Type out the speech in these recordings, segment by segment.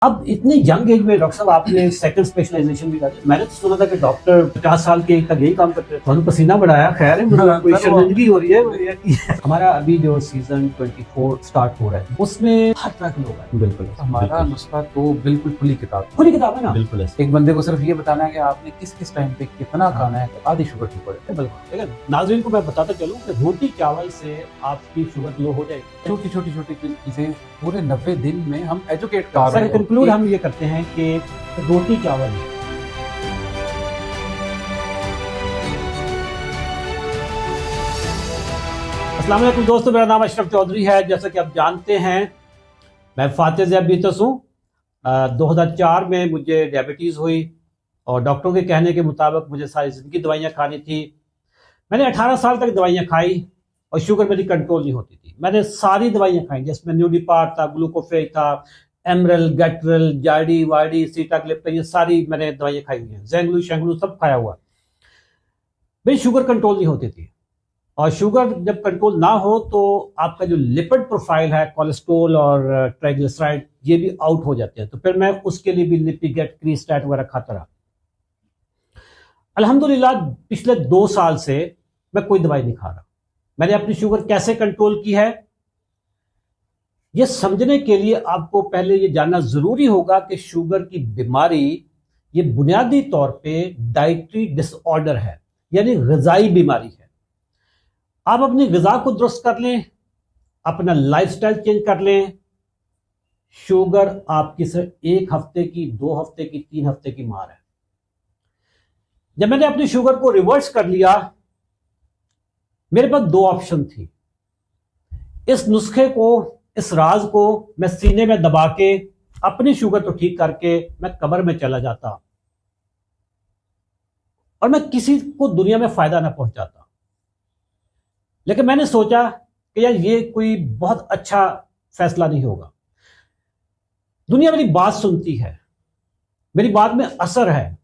अब इतने young age में डॉक्टर साहब आपने सेकंड स्पेशलाइजेशन भी कर दी। मैंने तो सुना था कि डॉक्टर 50 साल के तक यही काम करते हैं। तो पसीना बढ़ाया, खैर है, मतलब कोई शर्मिंदगी हो रही है। हमारा अभी जो सीजन 24 स्टार्ट हो रहा है उसमें हर तरह के लोग हैं। बिल्कुल हमारा नुस्खा तो बिल्कुल खुली किताब है ना। बिल्कुल एक बंदे को सिर्फ ये बताना है कि आपने किस किस टाइम पे कितना खाना है, आधी शुगर ठीक हो जाए। बिल्कुल। लेकिन नाज़रीन को मैं बताता चलूं कि रोटी चावल से आपकी शुगर लो हो जाएगी। छोटी चीजें पूरे 90 दिन में हम एजुकेट कर रहे हैं। कंक्लूड हम ये करते हैं कि रोटी चावल अस्सलाम वालेकुम दोस्तों, मेरा नाम अशरफ चौधरी है। जैसा कि आप जानते हैं मैं फातिह ज़ियाबीतस हूँ। 2004 में मुझे डायबिटीज़ हुई और डॉक्टरों के कहने के मुताबिक मुझे सारी ज़िंदगी दवाइयाँ खानी थी। मैंने 18 साल तक दवाइयाँ खाई और शुगर मेरी कंट्रोल नहीं होती थी। मैंने सारी दवाइयाँ खाई, जिसमें न्यूडिपार्ट था, ग्लूकोफेज था, एमरल, गैट्रल, जाडी वाडी, सीटाग्लिप्टिन, ये सारी मैंने दवाइयाँ खाई हुई हैं। जेंगलू शेंगलू सब खाया हुआ। मेरी शुगर कंट्रोल नहीं होती थी। और शुगर जब कंट्रोल ना हो तो आपका जो लिपिड प्रोफाइल है, कोलेस्ट्रॉल और ट्राइग्लिसराइड, ये भी आउट हो जाते हैं। तो फिर मैं उसके लिए भी लिपिगेट, क्रीस्टैट वगैरह खाता रहा। अल्हम्दुलिल्लाह पिछले 2 साल से मैं कोई दवाई नहीं खा रहा। मैंने अपनी शुगर कैसे कंट्रोल की है, यह समझने के लिए आपको पहले ये जानना जरूरी होगा कि शुगर की बीमारी ये बुनियादी तौर पे डाइटरी डिसऑर्डर है, यानी ग़िज़ाई बीमारी है। आप अपनी ग़िज़ा को दुरुस्त कर लें, अपना लाइफस्टाइल चेंज कर लें, शुगर आपकी सिर्फ 1 हफ्ते की, 2 हफ्ते की, 3 हफ्ते की मार है। जब मैंने अपनी शुगर को रिवर्स कर लिया, मेरे पास 2 ऑप्शन थी। इस नुस्खे को, इस राज को मैं सीने में दबा के अपनी शुगर तो ठीक करके मैं कब्र में चला जाता और मैं किसी को दुनिया में फायदा ना पहुंचाता। लेकिन मैंने सोचा कि यार ये कोई बहुत अच्छा फैसला नहीं होगा। दुनिया मेरी बात सुनती है, मेरी बात में असर है।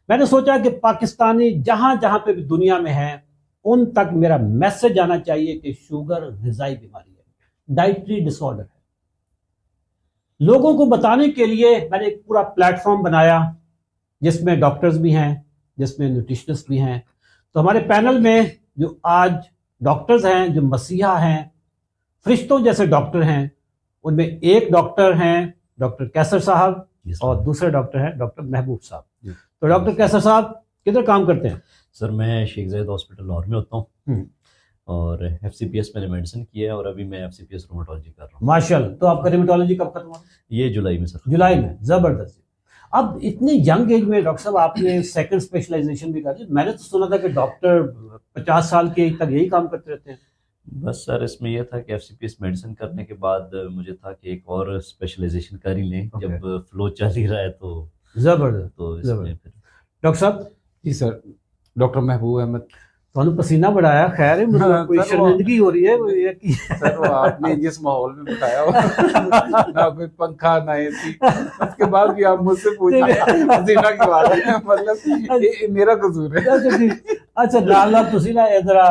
मैंने सोचा कि पाकिस्तानी जहां जहां पे भी दुनिया में है उन तक मेरा मैसेज जाना चाहिए कि शुगर ग़िज़ाई बीमारी है, डाइटरी डिसऑर्डर है। लोगों को बताने के लिए मैंने एक पूरा प्लेटफॉर्म बनाया जिसमें डॉक्टर्स भी हैं, जिसमें न्यूट्रिशनिस्ट भी हैं। तो हमारे पैनल में जो आज डॉक्टर्स हैं, जो मसीहा हैं, फरिश्तों जैसे डॉक्टर हैं, उनमें एक डॉक्टर हैं डॉक्टर कैसर साहब और दूसरे डॉक्टर हैं डॉक्टर महबूब साहब। तो डॉक्टर कैसर साहब किधर काम करते हैं? सर मैं शेख ज़ायद हॉस्पिटल लाहौर में होता हूँ और FCPS मैंने मेडिसिन किया है और अभी मैं FCPS रोमेटोलॉजी कर रहा हूँ। माशाल्लाह। तो आपका रोमेटोलॉजी कब खत्म हुआ? ये जुलाई में सर। जुलाई में। जबरदस्त। अब इतने यंग एज में डॉक्टर साहब आपने सेकंड स्पेशलाइजेशन भी कर दी। मैंने तो सुना था कि डॉक्टर 50 साल के तक यही काम करते रहते हैं। बस सर इसमें यह था कि FCPS मेडिसिन करने के बाद मुझे था कि एक और स्पेशलाइजेशन कर ही लें। जब फ्लो चल ही रहा है तो जबरदस्त। तो इसमें फिर डॉक्टर साहब। जी सर, डॉक्टर महबूब अहमद। तो पसीना बढ़ाया, खैर है, मतलब कोई शर्मिंदगी हो रही है सर वो आपने जिस माहौल में बताया ना कोई पंखा ना AC, उसके बाद भी आप मुझसे पूछा पसीना की बात है, मतलब ये मेरा कसूर है। अच्छा लाल तुसी ना जरा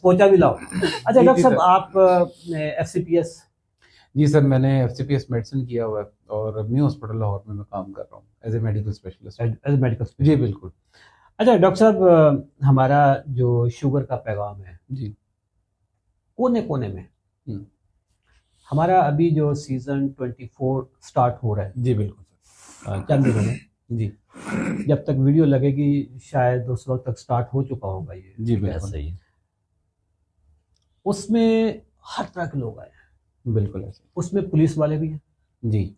पोचा भी लाओ। अच्छा डॉक्टर साहब आप FCPS? जी सर, मैंने FCPS मेडिसिन किया हुआ है और न्यू हॉस्पिटल लाहौर में मैं काम कर रहा हूँ एज ए मेडिकल स्पेशलिस्ट। जी बिल्कुल। अच्छा डॉक्टर साहब, हमारा जो शुगर का पैगाम है जी कोने कोने में, हमारा अभी जो सीजन 24 स्टार्ट हो रहा है। जी बिल्कुल सर, चंद दिनों में जी, जब तक वीडियो लगेगी शायद उस वक्त तक स्टार्ट हो चुका होगा ये। जी बिल्कुल सही है। उसमें हर तरह के लोग आए हैं। बिल्कुल ऐसे। उसमें पुलिस वाले भी हैं जी,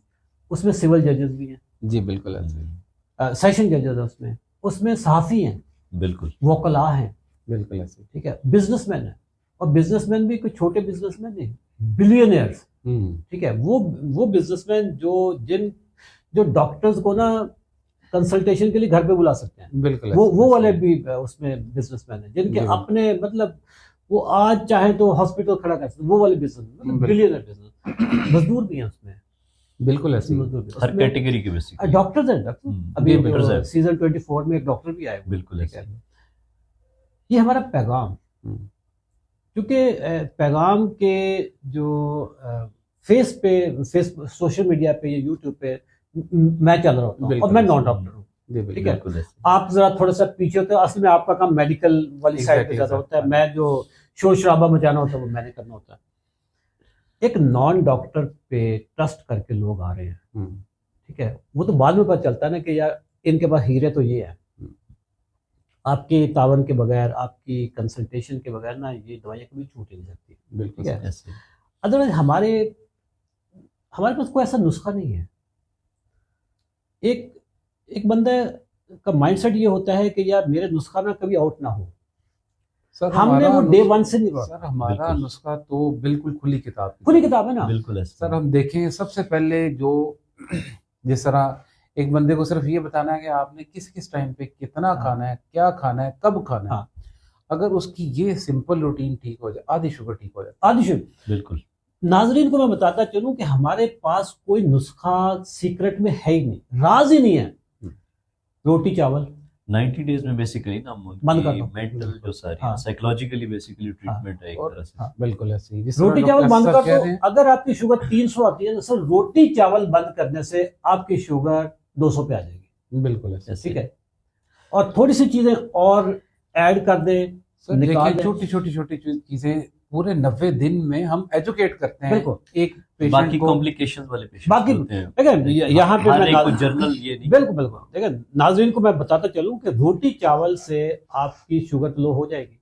उसमें सिविल जजेस भी हैं, जी बिल्कुल ऐसे। सेशन जजेस हैं, उसमें सहाफ़ी हैं, बिल्कुल वकला हैं, बिल्कुल ऐसे। ठीक है, बिजनेसमैन है। और बिजनेसमैन भी कोई छोटे बिजनेसमैन नहीं, बिलियनियर्स। ठीक है, वो बिजनेसमैन जो डॉक्टर्स को ना कंसल्टेशन के लिए घर पे बुला सकते हैं। बिल्कुल वो वाले भी उसमें बिजनेसमैन है, जिनके अपने मतलब वो आज चाहे तो हॉस्पिटल खड़ा कर सकते, वो वाले बिजनेस, मतलब बिलियनियर बिजनेस। मजदूर भी हैं उसमें। बिल्कुल ऐसे। हर कैटेगरी के बेसिक डॉक्टर्स हैं। डॉक्टर अभी सीजन 24 में एक डॉक्टर भी आए। बिल्कुल ऐसे। ये हमारा पैगाम, क्योंकि पैगाम के जो फेस सोशल मीडिया पे या यूट्यूब पे मैं चल रहा होता हूँ और मैं नॉन डॉक्टर हूँ, जी ठीक है। बिल्कुल ऐसे। आप जरा थोड़ा सा पीछे होते हो, असल में आपका काम मेडिकल वाली साइड पे Exactly, ज्यादा होता है, exactly. मैं जो शोर शराबा मचाना होता है वो मैंने करना होता है। एक नॉन डॉक्टर पे ट्रस्ट करके लोग आ रहे हैं, ठीक है, वो तो बाद में पता चलता है ना कि यार इनके पास हीरे तो ये है, आपके तावन के बगैर, आपकी कंसल्टेशन के बगैर ना ये दवाइयाँ कभी छूट ही नहीं सकती, बिल्कुल ठीक है। ऐसे। अदरवाइज हमारे पास कोई ऐसा नुस्खा नहीं है। एक बंदे का माइंडसेट ये होता है कि यार मेरे नुस्खा ना कभी आउट ना हो। सर हमने वो डे वन से नहीं सर हमारा बिल्कुल। नुस्खा तो बिल्कुल खुली किताब की खुली तरह। किताब है ना। बिल्कुल ऐसे। सर हम देखें सबसे पहले जो जिस तरह एक बंदे को सिर्फ ये बताना है कि आपने किस किस टाइम पे कितना हाँ। खाना है, क्या खाना है, कब खाना है, हाँ। अगर उसकी ये सिंपल रूटीन ठीक हो जाए, आधी शुगर ठीक हो जाए। आदिशुभ, बिल्कुल। नाजरीन को मैं बताता चलूं कि हमारे पास कोई नुस्खा सीक्रेट में है ही नहीं, राज ही नहीं है। रोटी चावल 90 डेज में बेसिकली ना बंद कर दो। मेंटल जो सारी हाँ। साइकोलॉजिकली बेसिकली ट्रीटमेंट है एक और तरह से। हाँ। बिल्कुल ऐसे ही जिस तरह रोटी चावल डॉक्टर बंद साहब कर कह दो, रहे हैं। अगर आपकी शुगर 300 आती है तो सर रोटी चावल बंद करने से आपकी शुगर 200 पे आ जाएगी, बिल्कुल ऐसे। ऐसे। ठीक है। और थोड़ी सी चीजें और ऐड कर दें, सर निकाल देखिए दें। छोटी छोटी चीजें पूरे 90 दिन में हम एजुकेट करते हैं बिल्कुल। एक पेशेंट बाकी को। कॉम्प्लिकेशंस वाले पेशेंट्स बाकी होते हैं। देखिए यहाँ पे हर मैं एक को जर्नल ये नहीं। बिल्कुल बिल्कुल, देखिए नाजरीन को मैं बताता चलूं कि रोटी चावल से आपकी शुगर लो हो जाएगी,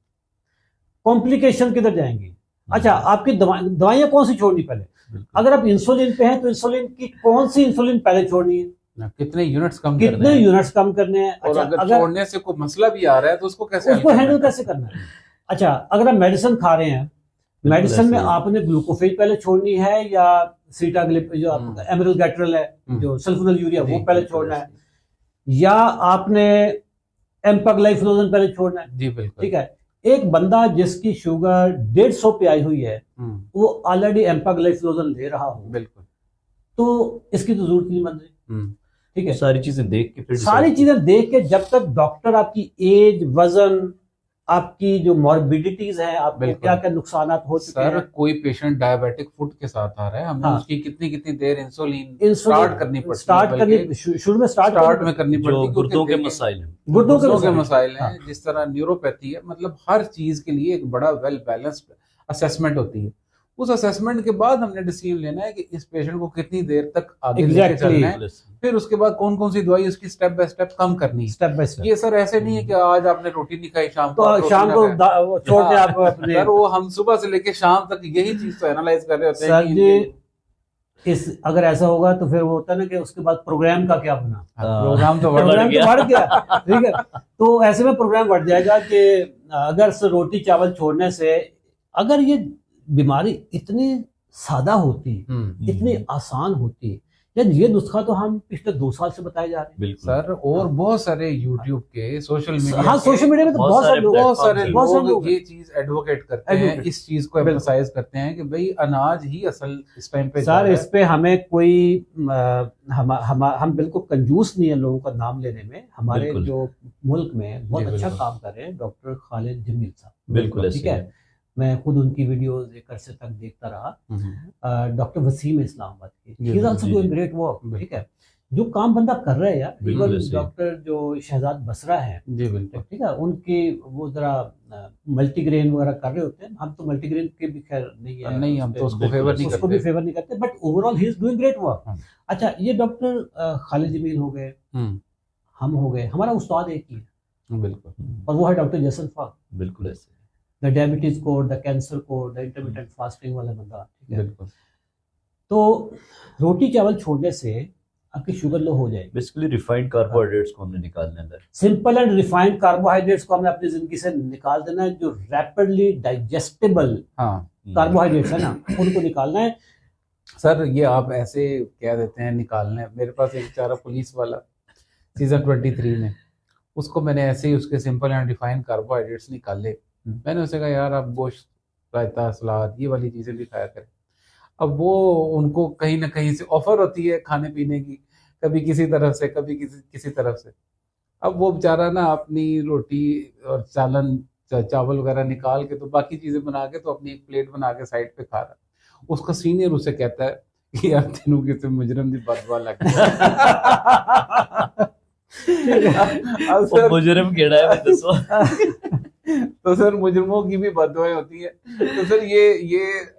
कॉम्प्लिकेशन किधर जाएंगी। अच्छा, आपकी दवाइयाँ कौन सी छोड़नी पहले, बिल्कुल। अगर आप इंसुलिन पे हैं तो इंसुलिन की कौन सी इंसुलिन पहले छोड़नी है, कितने यूनिट्स कम कितने करने हैं, यूनिट्स कम करने हैं। और अच्छा, अगर छोड़ने से कोई मसला भी आ रहा है तो उसको कैसे उसको हैंडल कैसे करना है। अच्छा, अगर आप मेडिसिन खा रहे हैं, मेडिसिन में ऐसे ही। आपने ग्लूकोफेज पहले छोड़नी है या सीटाग्लिप जो आपका एमिलोगैट्रल है, जो सल्फोनिल यूरिया, वो पहले छोड़ना है, या आपने एम्पाग्लाइफलोजन पहले छोड़ना है। जी बिल्कुल। ठीक है, एक बंदा जिसकी शुगर 150 पे आई हुई है, वो ऑलरेडी एम्पाग्लाइफलोजन ले रहा हो, बिल्कुल, तो इसकी तो जरूरत नहीं बन रही। ठीक है, सारी चीजें देख के फिर सारी चीजें देख के, जब तक डॉक्टर आपकी एज, वजन, आपकी जो मॉर्बिडिटीज हैं, आपको बिल्कुल। क्या क्या नुकसान हो चुके सर हैं। कोई पेशेंट डायबिटिक फुट के साथ आ रहा है, हमें हाँ। उसकी कितनी कितनी देर इंसुलिन स्टार्ट करनी पड़ती है, स्टार्ट करनी बल्कि शुरू में स्टार्ट में करनी पड़ती जो है, गुर्दों के क्योंकि मसाइल हैं। गुर्दों गुर्दों के मसाइल मसाइल हाँ। हैं, जिस तरह न्यूरोपैथी है, मतलब हर चीज के लिए एक बड़ा वेल बैलेंस्ड असेसमेंट होती है। उस असेसमेंट के बाद हमने डिसीजन लेना है कि इस पेशेंट को कितनी देर तक आगे लेके चलना है, फिर उसके बाद कौन कौन सी दवाई उसकी स्टेप बाय स्टेप कम करनी है। Step by step. ये सर ऐसे नहीं है कि आज आपने रोटी नहीं खाई, शाम को आप तो रोटी शाम ना को खाएं। वो छोड़ दें आप अपने। सर वो हम सुबह से लेके शाम तक यही चीज तो एनालाइज कर रहे होते हैं सर कि जी, अगर ऐसा होगा तो फिर वो होता है ना कि उसके बाद प्रोग्राम का क्या बना, प्रोग्राम तो प्रोग्राम तो बढ़ गया। ठीक है, तो ऐसे में प्रोग्राम बढ़ जाएगा कि अगर रोटी चावल छोड़ने से, अगर ये बीमारी इतनी सादा होती, इतनी आसान होती, यार ये नुस्खा तो हम पिछले 2 साल से बताए जा रहे हैं। बिल्कुल सर और बहुत सारे यूट्यूब के, सोशल मीडिया हाँ, सोशल मीडिया में तो बहुत सारे लोग ये चीज एडवोकेट करते हैं, Advocate। इस चीज को एम्फसाइज करते हैं कि भाई अनाज ही असल इस टाइम पे सर, इस पे हमें कोई हम बिल्कुल कंजूस नहीं है लोगों का नाम लेने में। हमारे बिल्कुल। जो मुल्क में बहुत जी, अच्छा बिल्कुल। काम कर रहे हैं डॉक्टर खालिद जमील साहब, बिल्कुल ठीक है, मैं खुद उनकी वीडियोस एक अरसे तक देखता रहा। डॉक्टर वसीम इस्लामाबाद की, जी, ही इज आल्सो जी, डूइंग जी। ग्रेट वर्क, बिल्कुल। ठीक है, जो काम बंदा कर रहा है यार। बिल्कुल इवन ऐसे ही। डॉक्टर जो शहजाद बसरा है, जी बिल्कुल। ठीक है, उनकी वो जरा मल्टीग्रेन वगैरह कर रहे होते हैं, हम तो मल्टीग्रेन के भी खैर नहीं है, नहीं, हम तो उसको बिल्कुल, फेवर नहीं उसको भी करते। फेवर नहीं करते, but overall he is doing great work. हाँ। अच्छा, ये डॉक्टर खालिद जमील हो गए, हम हो गए, हमारा उस्ताद एक ही है बिल्कुल। और वो है डॉक्टर जसन फाक, बिल्कुल ऐसे। The diabetes code, the cancer code, the intermittent fasting वाला बंदा, ठीक है। बिल्कुल। तो रोटी चावल छोड़ने से आपकी शुगर लो हो जाएगी। बेसिकली रिफाइंड कार्बोहाइड्रेट्स को हमने निकालना है। सिंपल एंड रिफाइंड कार्बोहाइड्रेट्स को हमें अपनी जिंदगी से निकाल देना है। जो रैपिडली डाइजेस्टेबल हाँ कार्बोहाइड्रेट्स है ना, उनको निकालना है। सर, ये आप ऐसे कह देते हैं निकालने, मेरे पास एक बेचारा पुलिस वाला सीजन 23 में, उसको मैंने ऐसे ही उसके सिंपल एंड रिफाइंड कार्बोहाइड्रेट्स निकाले। मैंने उसे कहा यार आप गोश्त, रायता, सलाद, ये वाली चीजें भी खाया करें। अब वो उनको कहीं ना कहीं से ऑफर होती है खाने पीने की, कभी किसी तरफ से, कभी किसी तरफ से। अब वो बेचारा ना अपनी रोटी और चावल वगैरह निकाल के, तो बाकी चीजें बना के, तो अपनी एक प्लेट बना के साइड पे खा रहा है। उसका सीनियर उसे कहता है कि यार तेनू किसी मुजरम दी बदवा लग गई। अब वो सर मुजरिम केड़ा है मैं दसो। तो सर मुजरमों की भी बददुआएं होती है। तो सर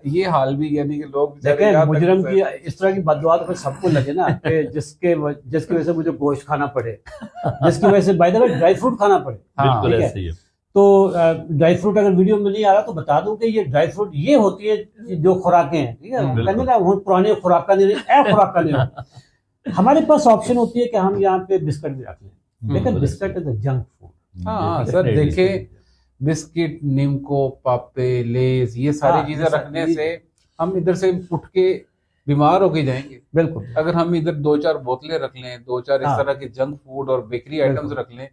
ये हाल भी, यानी कि लोग बेचारे देखें यहाँ तक मुजरम की सर- इस तरह की बददुआ तो फिर सबको लगे ना कि जिसकी वजह से मुझे गोश्त खाना पड़े, जिसकी वजह से by the way dry fruit खाना पड़े। बिल्कुल ठीक है। ऐसे ही है। तो ड्राई फ्रूट अगर वीडियो में नहीं आ रहा तो बता दूं कि ये ड्राई फ्रूट ये होती है जो खुराकें हैं। ठीक है, बिल्कुल। कहते ना वो पुराने खुराका नहीं ए खुराका नहीं। हमारे पास ऑप्शन होती है कि हम यहाँ पे बिस्किट भी रख लें, लेकिन बिल्कुल बिस्किट इज जंक फूड। हाँ ये सर definitely देखे, सही। बिस्किट, निमको, पापे, लेस, ये सारी हाँ, चीजें ये रखने ये- से हम इधर से उठ के बीमार होके जाएंगे। बिल्कुल। अगर हम इधर 2-4 बोतलें रख लें, 2-4 इस हाँ। तरह के जंक फूड और बेकरी आइटम्स बिल्कुल। रख लें,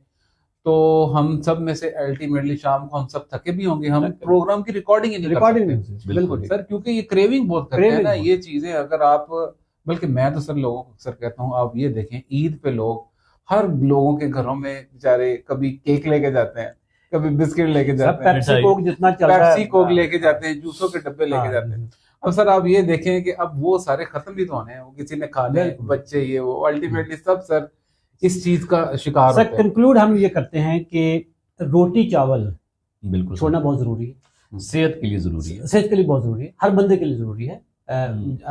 तो हम सब में से अल्टीमेटली शाम को हम सब थके भी होंगे, हम प्रोग्राम की रिकॉर्डिंग ही नहीं कर रिकॉर्डिंग सकते। बिल्कुल सर क्योंकि ये क्रेविंग बहुत करते हैं Craving ना बहुत। ये चीजें। अगर आप, बल्कि मैं तो सर लोगों को अक्सर कहता हूँ, आप ये देखें ईद पे लोग हर लोगों के घरों में बेचारे कभी केक लेके जाते हैं, कभी बिस्किट लेके सब जाते हैं, पेप्सी कोक जितना चल रहा है, पेप्सी कोक लेके जाते हैं, जूसों के डब्बे लेके हाँ, जाते हैं। अब सर आप ये देखें कि अब वो सारे खत्म भी तो होने हैं, वो किसी ने खाने, बिल्कुल। बच्चे ये वो, अल्टीमेटली सब सर इस चीज का शिकार सर होते हैं। कंक्लूड हम ये करते हैं कि रोटी चावल बिल्कुल छोड़ना बहुत जरूरी है, सेहत के लिए जरूरी है। सेहत के लिए बहुत जरूरी है, हर बंदे के लिए जरूरी है।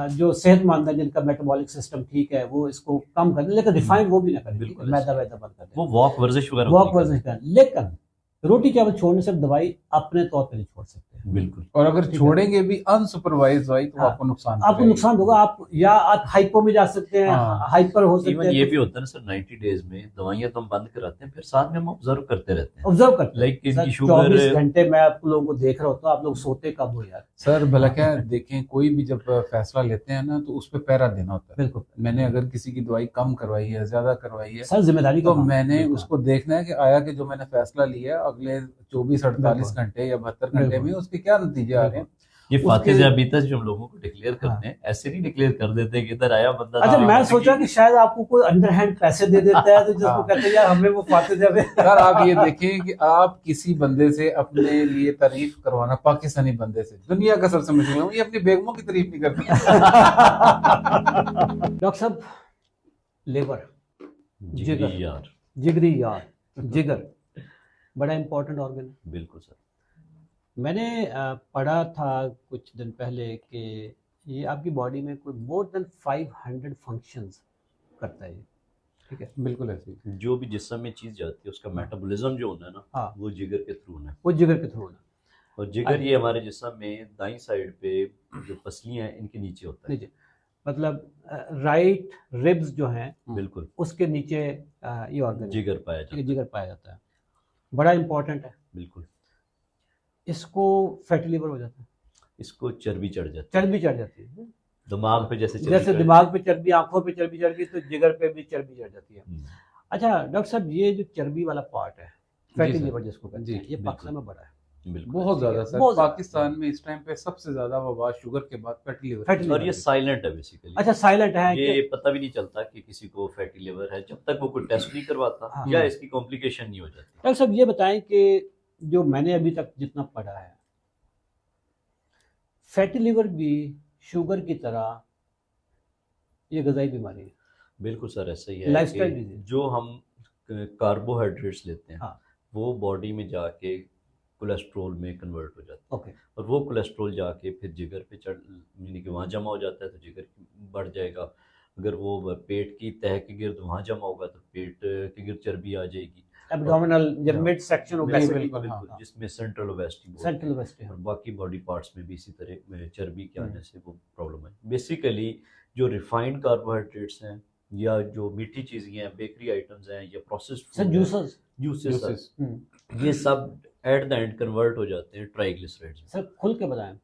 जो सेहतमंद है, जिनका मेटाबॉलिक सिस्टम ठीक है, वो इसको कम कर दें, लेकिन रिफाइंड वो भी ना करें, बिल्कुल मैदा वैदा बंद कर दें, वो वॉक वर्जिश वगैरह वॉक होती है। वर्जिश करें। लेकिन रोटी चावल छोड़ने से दवाई अपने तौर पे नहीं छोड़ सकते हैं। बिल्कुल। और अगर ठीक है। छोड़ेंगे भी अनसुपरवाइज दवाई तो हाँ। आपको नुकसान आपको करेगी। नुकसान होगा, आप या आप हाइपो में जा सकते हैं, हाँ। हाइपर हो सकते इवन हैं। ये भी होता है ना सर, 90 डेज में दवाइयां तो हम बंद कराते हैं, फिर साथ में हम ऑब्जर्व करते रहते हैं। ऑब्जर्व करते हैं। लाइक इनकी सर, शुगर 24 घंटे मैं आप लोगों को देख रहा होता हूँ, आप लोग सोते कब हो यार? सर भला क्या देखें, कोई भी जब फैसला लेते हैं ना तो उस पर पैरा देना होता है। बिल्कुल। मैंने अगर किसी की दवाई कम करवाई है, ज्यादा करवाई है, सर जिम्मेदारी का तो काम है। मैंने बिल्कुल। उसको देखना है कि आया कि जो मैंने फैसला लिया है अगले 24-48 बिल्कुल। घंटे या 72 घंटे बिल्कुल। में उसके क्या नतीजे आ रहे हैं। ये उसके- फातिह जाबीता जो हम लोगों को डिक्लेयर करते हैं, ऐसे नहीं डिक्लेयर कर देते कि इधर आया बंदा। अच्छा, था, मैं सोचा कि शायद आपको कोई अंडरहैंड पैसे दे देता है, तो जिसको हाँ। कहते हैं यार हमें वो फाते जावे। सर आप ये देखें कि आप किसी बंदे से अपने लिए तारीफ करवाना, पाकिस्तानी बंदे से, दुनिया का सबसे मुश्किल है, ये अपनी बेगमों की तारीफ नहीं करती। डॉक्टर साहब, लेबर, जिगरी जिगर। यार। जिगरी यार, जिगर बड़ा इंपॉर्टेंट ऑर्गन है। बिल्कुल सर। मैंने पढ़ा था कुछ दिन पहले कि ये आपकी बॉडी में कोई मोर देन 500 फंक्शंस करता है ये। ठीक है, बिल्कुल ऐसे ही। जो भी जिस्म में चीज जाती है उसका मेटाबॉलिज्म जो होना है ना, हाँ। वो जिगर के थ्रू होना है। वो जिगर के थ्रू होना। और जिगर ये हमारे जिस्म में दाईं साइड पे जो पसलियां हैं इनके नीचे होता है। नीचे मतलब राइट रिब्स जो हैं बिल्कुल। उसके नीचे ये ऑर्गन जिगर पाया जाता है। जिगर पाया जाता है, बड़ा इंपॉर्टेंट है। बिल्कुल। इसको फैटी लिवर हो जाता है, इसको चर्बी चढ़ जाती चर्बी चढ़ जाती है। है दिमाग पे, जैसे जैसे दिमाग पे चर्बी, आंखों पे चर्बी चढ़ गई, तो जिगर पे भी चर्बी चढ़ जाती है। अच्छा डॉक्टर साहब, ये जो चर्बी वाला पार्ट है, फैटी सर। लिवर जिसको कहते जी, हैं, ये बिल्कुल। पाकिस्तान में बड़ा है। बिल्कुल। बहुत ज्यादा सर, बहुत ज्यादा। पाकिस्तान में इस टाइम पे सबसे ज्यादा वबा शुगर के बाद फैटी लिवर। फैटी और लिवर ये साइलेंट है बेसिकली। अच्छा साइलेंट है ये कि पता भी नहीं चलता कि किसी को फैटी लिवर है जब तक वो कोई टेस्ट नहीं करवाता, हाँ। या इसकी कॉम्प्लिकेशन नहीं हो जाती। डॉक्टर साहब ये बताएं कि जो मैंने अभी तक जितना पढ़ा है, फैटी लिवर भी शुगर की तरह ये गजाई बीमारी है। बिल्कुल सर, ऐसा ही है लाइफस्टाइल कि डिजीज। जो हम कार्बोहाइड्रेट्स लेते हैं, हाँ। वो बॉडी में जाके कोलेस्ट्रॉल में कन्वर्ट हो जाता है, ओके, और वो कोलेस्ट्रॉल जाके फिर जिगर पे चढ़, यानी कि वहाँ जमा हो जाता है तो जिगर बढ़ जाएगा। अगर वो पेट की तह के गिर्द वहाँ जमा होगा तो पेट के गिर्द चर्बी आ जाएगी। एब्डोमिनल जब मिड सेक्शन ओबेसिटी, बिल्कुल, बिल्कुल, हाँ। जिसमें सेंट्रल ओबेसिटी बोलते सेंट्रल हैं। ओबेसिटी। और बाकी बॉडी पार्ट्स में भी इसी तरह चर्बी के आने से वो प्रॉब्लम है। बेसिकली जो रिफाइंड कार्बोहाइड्रेट्स हैं, या जो मीठी चीज़ें हैं, बेकरी आइटम्स हैं, या प्रोसेस्ड सर जूसेस, जूसेस, ये सब एट द एंड कन्वर्ट हो जाते हैं ट्राइग्लिसराइड्स में। सर खुल के बताएं,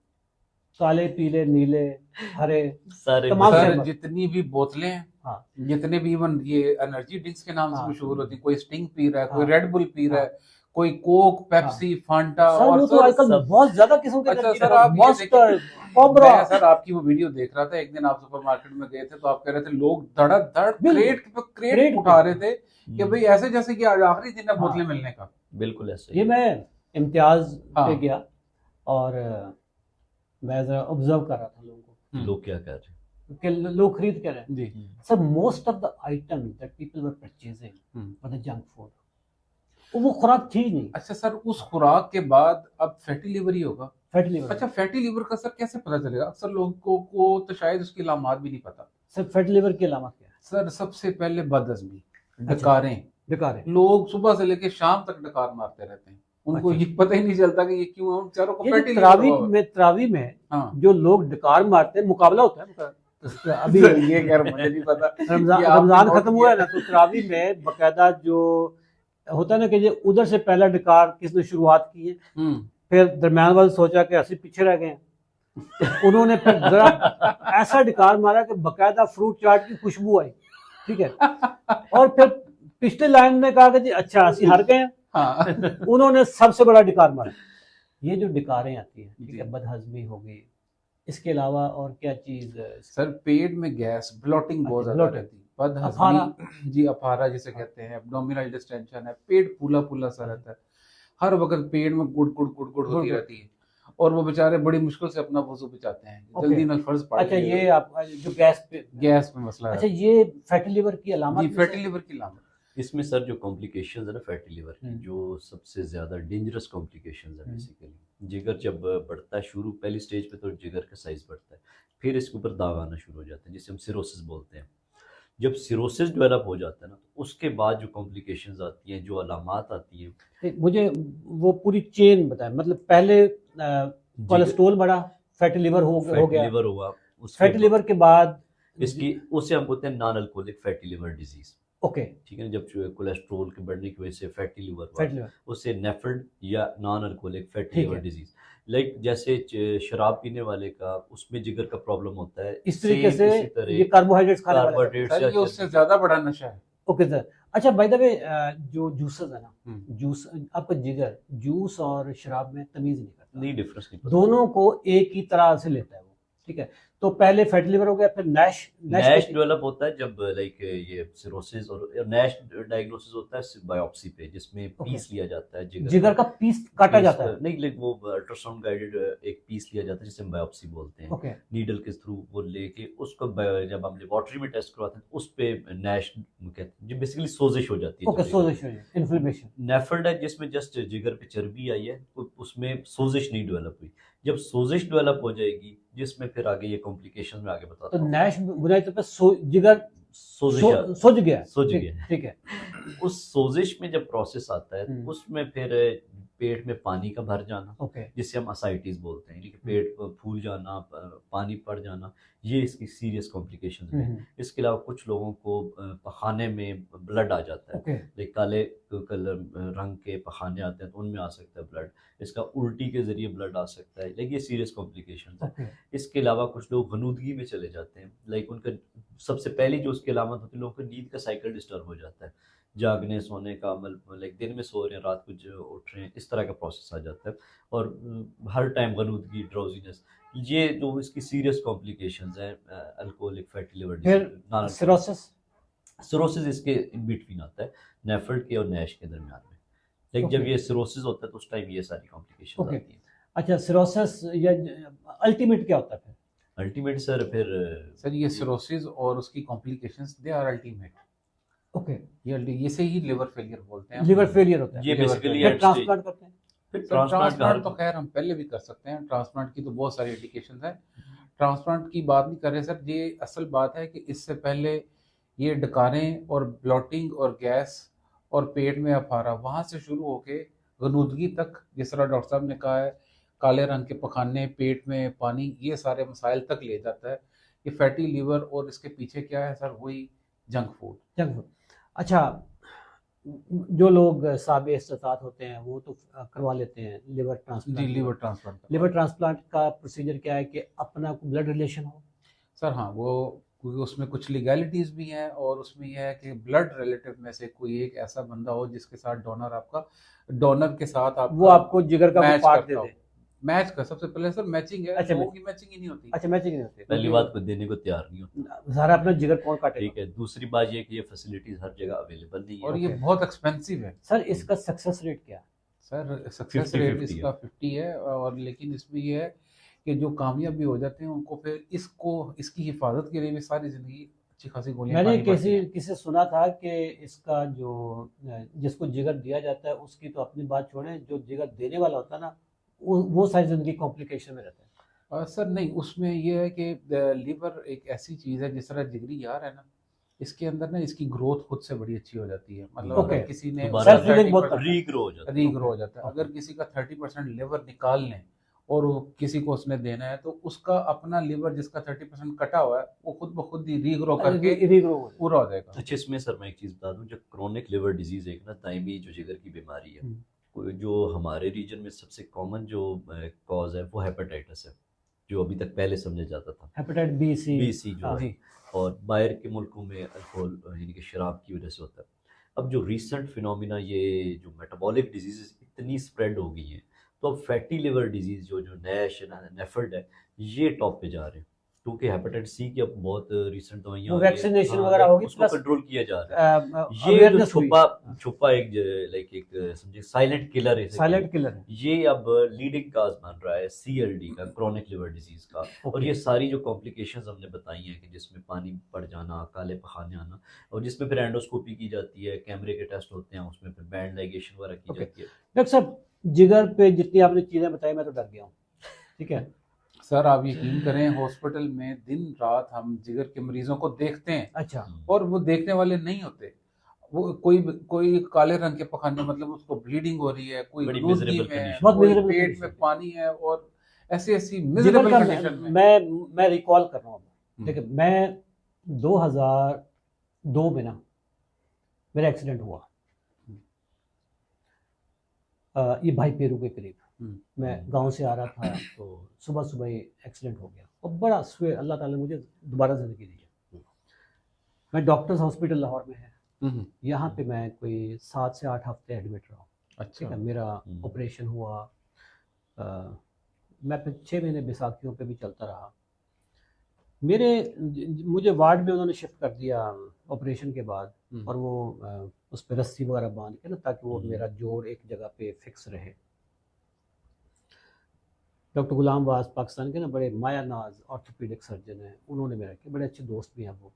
काले पीले नीले हरे सारे तमाम सर फ्लेवर। जितनी भी बोतलें हैं, हाँ। जितने भी, इवन ये एनर्जी ड्रिंक्स के नाम से हाँ। मशहूर होती है, कोई स्टिंग पी रहा है, कोई हाँ। रेड बुल पी रहा है, कोई कोक, पेप्सी, फांटा, सर और वो तो आजकल सब। बहुत ज्यादा किस्म के अच्छा energy सर, है। आप ये मॉन्स्टर, देखिए, कोबरा। मैं सर आपकी वो वीडियो देख रहा था, एक दिन आप सुपरमार्केट में गए थे तो आप कह रहे थे लोग धड़ाधड़ क्रेट क्रेट उठा रहे थे कि भाई ऐसे जैसे कि आज आखिरी दिन है हाँ। बोतलें मिलने का। बिल्कुल ऐसे ये मैं इम्तियाज हाँ। पे गया और मैं जरा ऑब्जर्व कर रहा था लोगों को। लोग क्या कर रहे हैं। कि लोग खरीद क्या रहे हैं। जी sir most of the item that people were purchasing were the junk food, वो खुराक थी नहीं। अच्छा सर, उस खुराक के बाद अब फैटी लिवर ही होगा। Fatty liver. अच्छा, फैटी लिवर का सर कैसे पता चलेगा? अक्सर लोगों को तो शायद उसकी अलामत भी नहीं पता। सर फैटी लिवर की अलामत क्या है? सर सबसे पहले बदहजमी, अच्छा। डकारें। डकारें। लोग सुबह से लेकर शाम तक डकार मारते रहते हैं, उनको अच्छा। ये पता ही नहीं चलता कि ये क्यों है, उन चारों को ये फैटी जो लिवर तरावी में हाँ जो लोग डकार मारते हैं, मुकाबला होता है उनका। अभी सर ये खैर मुझे नहीं पता। रमजान ये आपने रमजान नोट खत्म हुआ है किया। ना, तो तरावी में बकायदा जो होता है ना कि ये उधर से पहला डकार किसने शुरुआत की है, फिर दरम्यान वाले सोचा कि असली पीछे रह गए हैं, तो उन्होंने फिर जरा ऐसा डकार मारा कि बकायदा फ्रूट चाट की खुशबू आई, ठीक है। और फिर पिछले लाइन ने कहा कि जी अच्छा असली हार गए हैं, हाँ उन्होंने सबसे बड़ा डकार मारा। ये जो डकारें आती हैं, ठीक है, जी। बदहजमी हो गई, इसके अलावा और क्या चीज? सर पेट में गैस, ब्लोटिंग बहुत अच्छा, ज्यादा bloating। रहती है, बदहजमी जी, अफारा जिसे कहते हैं, एब्डोमिनल डिस्टेंशन है, पेट फूला फूला सा रहता है, हर वक्त पेट में गुड़ गुड़ गुड़ गुड़ होती गुड़। रहती है, और वो बेचारे बड़ी मुश्किल से अपना वजू बचाते हैं, ओके। जल्दी नलफर्ज पड़ अच्छा, गए। ये आप जो गैस पे, गैस में मसला अच्छा है ये फैटी लिवर की अलामत जी, में फैटी से- लिवर की लामत। इसमें सर जो कॉम्प्लिकेशंस है ना फैटी लिवर की, हम्म। जो सबसे ज़्यादा डेंजरस कॉम्प्लिकेशंस है हम्म। बेसिकली, जिगर जब बढ़ता है शुरू पहली स्टेज पे तो जिगर का साइज बढ़ता है, फिर इसके ऊपर दाग आना शुरू हो जाते हैं जिसे हम सिरोसिस बोलते हैं। जब सिरोसिस डेवलप हो जाता है ना, तो उसके बाद जो कॉम्प्लिकेशंस आती हैं, जो अलामात आती हैं, तो मुझे वो पूरी चेन बताएं, मतलब पहले कोलेस्ट्रोल बढ़ा, फैटी लिवर हो फैटी गया, लिवर हुआ, उसके फैटी लिवर के बाद इसकी उसे हम बोलते हैं non alcoholic fatty liver disease, okay, ठीक है ना। जब जो कोलेस्ट्रोल के बढ़ने की वजह से फैटी लिवर हुआ, फैटी लिवर, उसे नेफ्रिड या नॉन अल्कोहलिक फैटी ठीक लिवर है। डिजीज, लाइक जैसे शराब पीने वाले का उसमें जिगर का प्रॉब्लम होता है, इस तरीके same से इसी तरह ये कार्बोहाइड्रेट्स खाने वाला है। कार्बोहाइड्रेट्स सर ये उससे ज्यादा बड़ा नशा है। Okay sir. अच्छा बाय द वे, जो जूसेस है ना, हम्म। जूस, आपका जिगर जूस और शराब में तमीज नहीं करता, नहीं डिफरेंस नहीं पता। दोनों को एक ही तरह से लेता है वो, ठीक है। तो पहले फैटी लिवर हो गया, फिर नैश नैश डेवलप होता है जब लाइक ये सिरोसिस, और नैश डायग्नोसिस होता है बायोप्सी पे, जिसमें पीस लिया जाता है जिगर का पीस काटा जाता है, नहीं लाइक वो अल्ट्रासाउंड गाइडेड एक पीस लिया जाता है जिसे हम बायोप्सी बोलते हैं, ओके, नीडल के थ्रू वो लेके उसको जब हम लेबोरेटरी में टेस्ट करवाते हैं तो उस पे नैश कहते हैं, जो बेसिकली सोजिश हो जाती है। Okay, सोजिश, inflammation. नेफर्ड है जिसमें जस्ट जिगर पे चर्बी आई है, उसमें सोजिश नहीं डेवलप हुई। जब सोजिश डेवलप हो जाएगी, जिसमें फिर आगे ये कॉम्प्लिकेशन में आगे बताता तो हूँ, नैश बुनियादी तौर पर जिगर सोजिश सूज गया, सूज गया। ठीक है। उस सोजिश में जब प्रोसेस आता है हम्म। उसमें फिर पेट में पानी का भर जाना, ओके, जिसे हम असाइटिस बोलते हैं, यानी कि पेट फूल जाना, पानी पड़ जाना, ये इसकी सीरियस कॉम्प्लिकेशन है। इसके अलावा कुछ लोगों को पखाने में ब्लड आ जाता है, ओके, लाइक काले कलर रंग के पखाने आते हैं तो उनमें आ सकता है ब्लड, इसका उल्टी के जरिए ब्लड आ सकता है, लाइक ये सीरियस कॉम्प्लिकेशन है। ओके, इसके अलावा कुछ लोग गनूदगी में चले जाते हैं, लाइक उनका सबसे पहली जो उसकी अलामत होती है, लोगों को नींद का साइकिल डिस्टर्ब हो जाता है, जागने सोने का अमल, लाइक दिन में सो रहे हैं रात को जो उठ रहे हैं, इस तरह का प्रोसेस आ जाता है, और हर टाइम गनूदगी, ड्राउजीनेस, ये जो इसकी सीरियस कॉम्प्लिकेशंस हैं अल्कोहलिक फैटी लिवर फिर डिजीज। सिरोसिस, सिरोसिस इसके इन बिटवीन आता है, नेफ्रिड के और नैश के दरमियान में, लाइक जब ये सिरोसिस होता है तो उस टाइम ये सारी कॉम्प्लिकेशन ओके। आती हैं। अच्छा, सिरोसिस या अल्टीमेट क्या होता है फिर? अल्टीमेट सर ये सिरोसिस और उसकी complications they are ultimate. Okay, ये से ही लिवर फेलियर बोलते हैं। लिवर फेलियर होता है, ये liver बेसिकली फिर ट्रांसप्लांट करते हैं। फिर ट्रांसप्लांट तो खैर हम पहले भी कर सकते हैं, ट्रांसप्लांट की तो बहुत सारी इंडिकेशंस हैं, ट्रांसप्लांट की बात नहीं कर रहे सर। ये असल बात है कि इससे पहले ये डकारें और ब्लॉटिंग और गैस और पेट में अफारा वहाँ से शुरू होके गनूदगी तक, जिस तरह डॉक्टर साहब ने कहा है, काले रंग के पखाने, पेट में पानी, ये सारे मसाइल तक ले जाता है ये फैटी लीवर। और इसके पीछे क्या है सर? वही जंक फूड। Junk food. अच्छा, जो लोग साबित इस्तात होते हैं वो तो करवा लेते हैं लिवर जी, transplant. Liver transplant. Liver transplant का प्रोसीजर क्या है कि अपना ब्लड रिलेशन हो? सर हाँ, वो क्योंकि उसमें कुछ लीगैलिटीज़ भी हैं, और उसमें यह है कि ब्लड रिलेटिव में से कोई एक ऐसा बंदा हो जिसके साथ डोनर के साथ आप वो आपको जिगर का मैच पार्ट दे करता दे। हो। मैच का सबसे पहले सर मैचिंग है, अच्छा, लोगों की मैचिंग ही नहीं होती। अच्छा, मैचिंग नहीं होती, पहली बात को देने को तैयार नहीं होता, सारा अपना जिगर कौन काटेगा? ठीक है। दूसरी बात ये कि ये फैसिलिटीज हर जगह अवेलेबल नहीं है, और ये Okay. बहुत एक्सपेंसिव है सर इसका सक्सेस रेट क्या है? सर। सक्सेस 50-50 रेट इसका 50 है, और लेकिन इसमें ये है कि जो कामयाब भी हो जाते हैं उनको फिर इसकी हिफाजत के लिए भी सारी ज़िंदगी अच्छी खासी गोलियां मैंने खानी पड़ती हैं। किसी सुना था कि इसका जो जिसको जिगर दिया जाता है उसकी तो अपनी बात छोड़ें, जो जिगर देने वाला होता है ना, वो सारी जिंदगी कॉम्प्लिकेशन में रहता है। सर नहीं, उसमें ये है कि लीवर एक ऐसी चीज़ है, जिस तरह जिगरी यार है ना, इसके अंदर ना इसकी ग्रोथ खुद से बड़ी अच्छी हो जाती है। मतलब Okay. अगर किसी ने दोबारा Self healing बहुत 30% करता है। रीग्रो हो जाता है। रीग्रो हो जाता है। Okay. अगर किसी का 30% लिवर निकाल लें और वो किसी को उसने देना है, तो उसका अपना लिवर जिसका 30% कटा हुआ है वो खुद ब खुद ही रीग्रो करके रीग्रो हो पूरा हो जाएगा। अच्छा, इसमें सर मैं एक चीज़ बता दूं, जो क्रोनिक लिवर डिजीज़ एक ना दायमी जो जिगर की बीमारी है, जो हमारे रीजन में सबसे कॉमन जो कॉज है वो हेपेटाइटिस है, जो अभी तक पहले समझा जाता था हेपेटाइट बी सी जो है, और बाहर के मुल्कों में अल्कोहल यानी कि शराब की वजह से होता है। अब जो रीसेंट फिनोमिना, ये जो मेटाबॉलिक डिजीज़ इतनी स्प्रेड हो गई हैं, तो अब फैटी लिवर डिजीज़ जो नैश नेफर्ड है, ये टॉप पे जा रहे हैं, क्योंकि हेपेटाइटिस सी की अब बहुत रिसेंट दवाइयाँ वो आ रही हैं। वैक्सीनेशन हाँ, वगैरह होगी, उसको प्लस कंट्रोल किया जा रहा है। ये जो अवेयरनेस हुई, छुपा एक लाइक एक समझे साइलेंट किलर है, साइलेंट किलर है। ये अब लीडिंग काज बन रहा है सीएलडी का, क्रोनिक लिवर डिजीज का। और ये सारी जो कॉम्प्लिकेशंस हमने बताई हैं कि जिसमें पानी पड़ जाना, काले पखाने आना, और जिसमें फिर एंडोस्कोपी की जाती है, कैमरे के टेस्ट होते हैं, उसमें फिर बैंड लाइगेशन वगैरह की जाती है। डॉक्टर साहब, जिगर पे जितनी आपने चीजें बताई मैं तो डर गया हूँ, ठीक है सर आप यकीन करें, हॉस्पिटल में दिन रात हम जिगर के मरीजों को देखते हैं। अच्छा, और वो देखने वाले नहीं होते, वो कोई काले रंग के पखाने, मतलब उसको ब्लीडिंग हो रही है, कोई बड़ी गलूदगी miserable में है, condition। बहुत कोई miserable पेट condition। में पानी है, और ऐसी जिगर मिजरेबल का कंडीशन में। मैं रिकॉल कर रहा हूँ, ठीक है, मैं 2002 में ना मेरा एक्सीडेंट हुआ, ये भाई पेरू के करीब। मैं गांव से आ रहा था, तो सुबह सुबह ही एक्सीडेंट हो गया, और बड़ा अल्लाह ताला ने मुझे दोबारा जिंदगी दी है। मैं डॉक्टर्स हॉस्पिटल लाहौर में है, यहाँ पे मैं कोई 7 से 8 हफ्ते एडमिट रहा हूँ। अच्छा। ठीक है, मेरा ऑपरेशन हुआ, मैं फिर 6 महीने बैसाखियों पे भी चलता रहा। मुझे वार्ड में उन्होंने शिफ्ट कर दिया ऑपरेशन के बाद, और वो उस पर रस्सी वगैरह बांध के ना, ताकि वो मेरा जोड़ एक जगह पे फिक्स रहे। डॉक्टर गुलाम वास पाकिस्तान के ना बड़े माया नाज ऑर्थोपेडिक सर्जन हैं, उन्होंने मेरा किया, बड़े अच्छे दोस्त भी हैं वो।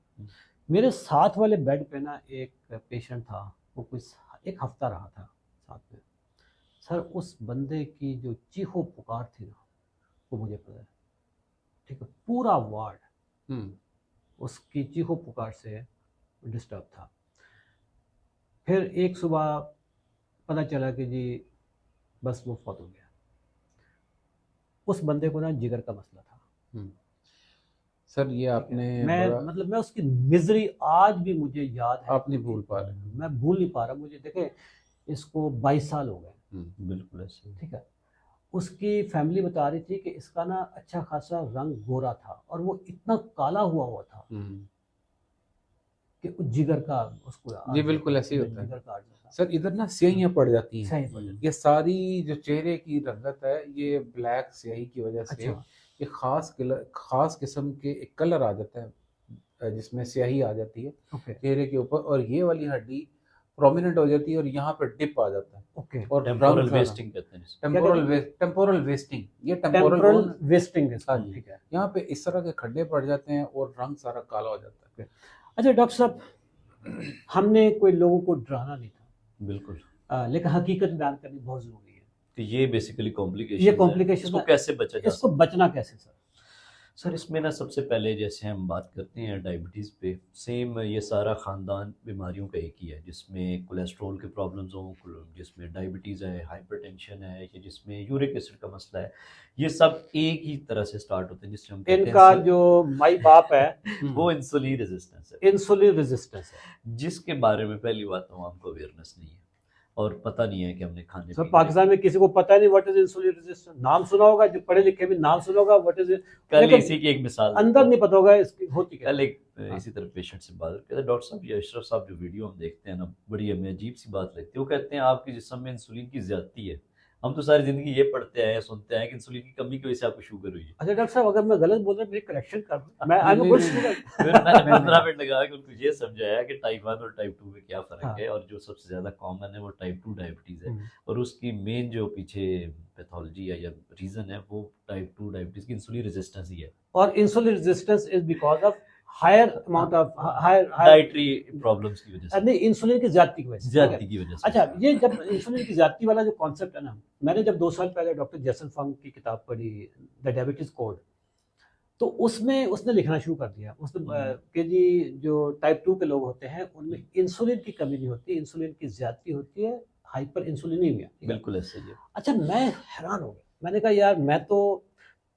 मेरे साथ वाले बेड पे ना एक पेशेंट था, वो कुछ 1 हफ्ता रहा था साथ में। सर, उस बंदे की जो चीखो पुकार थी ना, वो मुझे पता है, ठीक है, पूरा वार्ड उसकी चीखो पुकार से डिस्टर्ब था। फिर एक सुबह पता चला कि जी बस वो फौत हो गया। उस बंदे को ना जिगर का मसला था। सर ये आपने मैं उसकी मिजरी आज भी मुझे याद है। आप नहीं भूल पा रहे? मैं भूल नहीं पा रहा। मुझे देखे, इसको 22 साल हो गए। बिल्कुल ऐसे। ठीक है, उसकी फैमिली बता रही थी कि इसका ना अच्छा खासा रंग गोरा था, और वो इतना काला हुआ था कि जिगर का उसको। जी बिल्कुल ऐसे ही होता है। जिगर का था। सर इधर ना स्याहियां पड़ जाती हैं। सही पड़ जाती ये सारी जो चेहरे की रंगत है, ये ब्लैक स्याही की वजह से अच्छा। ये खास किस्म के एक कलर आ जाता है, जिसमें स्याही आ जाती है चेहरे के ऊपर, और ये वाली हड्डी प्रोमिनेंट हो जाती है, और यहाँ पे डिप आ जाता है। ओके, और टेम्पोरल वेस्टिंग कहते हैं इसे। टेम्पोरल वेस्टिंग, ये टेम्पोरल वेस्टिंग है। हाँ जी। ठीक है, यहाँ पे इस तरह के खड्डे पड़ जाते हैं और रंग सारा काला हो जाता है। अच्छा डॉक्टर साहब, हमने कोई लोगों को डराना नहीं था, बिल्कुल, लेकिन हकीकत बयान करनी बहुत जरूरी है कि ये बेसिकली कॉम्प्लिकेशन, ये कॉम्प्लिकेशन इसको कैसे बचा जा इसको बचना कैसे सर? सर इसमें ना सबसे पहले जैसे हम बात करते हैं डायबिटीज़ पे, सेम ये सारा ख़ानदान बीमारियों का एक ही है, जिसमें कोलेस्ट्रॉल के प्रॉब्लम्स हों, जिसमें डायबिटीज़ है, हाइपरटेंशन है, या जिसमें यूरिक एसिड का मसला है, ये सब एक ही तरह से स्टार्ट होते हैं, जिससे हम कहते इनका हैं जो माई बाप है वो इंसुलिन रेजिस्टेंस है। इंसुलिन रेजिस्टेंस है, जिसके बारे में पहली बात तो हमको अवेयरनेस नहीं है और पता नहीं है कि हमने खाने सर पाकिस्तान में किसी को पता नहीं व्हाट इज इंसुलिन रेजिस्टेंस। नाम सुना होगा, जो पढ़े लिखे भी नाम सुना होगा व्हाट इज, कल इसी की एक मिसाल अंदर नहीं पता होगा इसकी होती क्या। कल एक इसी तरह पेशेंट से बात कहते हैं, डॉक्टर साहब ये अशरफ साहब जो वीडियो हम देखते हैं ना, बड़ी हमें अजीब सी बात लगती है। वो कहते हैं आपके जिस्म में इंसुलिन की ज्यादती है, हम तो सारी जिंदगी ये पढ़ते आए हैं, सुनते हैं कि इंसुलिन की कमी की वजह से आपको शुगर हुई है। अच्छा डॉक्टर साहब, अगर मैं गलत बोल रहा हूँ मेरी करेक्शन कर दो, मैं आई एम नहीं, गुड नहीं, स्टूडेंट। फिर मैंने 15 मिनट लगा के उनको ये समझाया कि टाइप 1 और टाइप 2 में क्या फ़र्क हाँ। है, और जो सबसे ज़्यादा कॉमन है वो टाइप 2 डायबिटीज़ है, हम्म। और उसकी मेन जो पीछे पैथोलॉजी है या रीज़न है वो टाइप 2 डायबिटीज़ की इंसुलिन रेजिस्टेंस ही है। और insulin resistance is because of higher amount of higher dietary problems की वजह से, नहीं, इंसुलिन की ज्यादती की वजह से, ठीक है? ज्यादती की वजह से। अच्छा, ये जब इंसुलिन की ज्यादती वाला जो कॉन्सेप्ट है ना, मैंने जब 2 साल पहले डॉक्टर जैसन फंग की किताब पढ़ी, द डायबिटीज कोड, तो उसमें उसने लिखना शुरू कर दिया उसने कि जी जो टाइप 2 के लोग होते हैं उनमें इंसुलिन की कमी नहीं होती, इंसुलिन की ज्यादती होती है, हाइपर इंसुलिनीमिया। बिल्कुल ऐसे ही है। अच्छा, मैं हैरान हो गया, मैंने कहा यार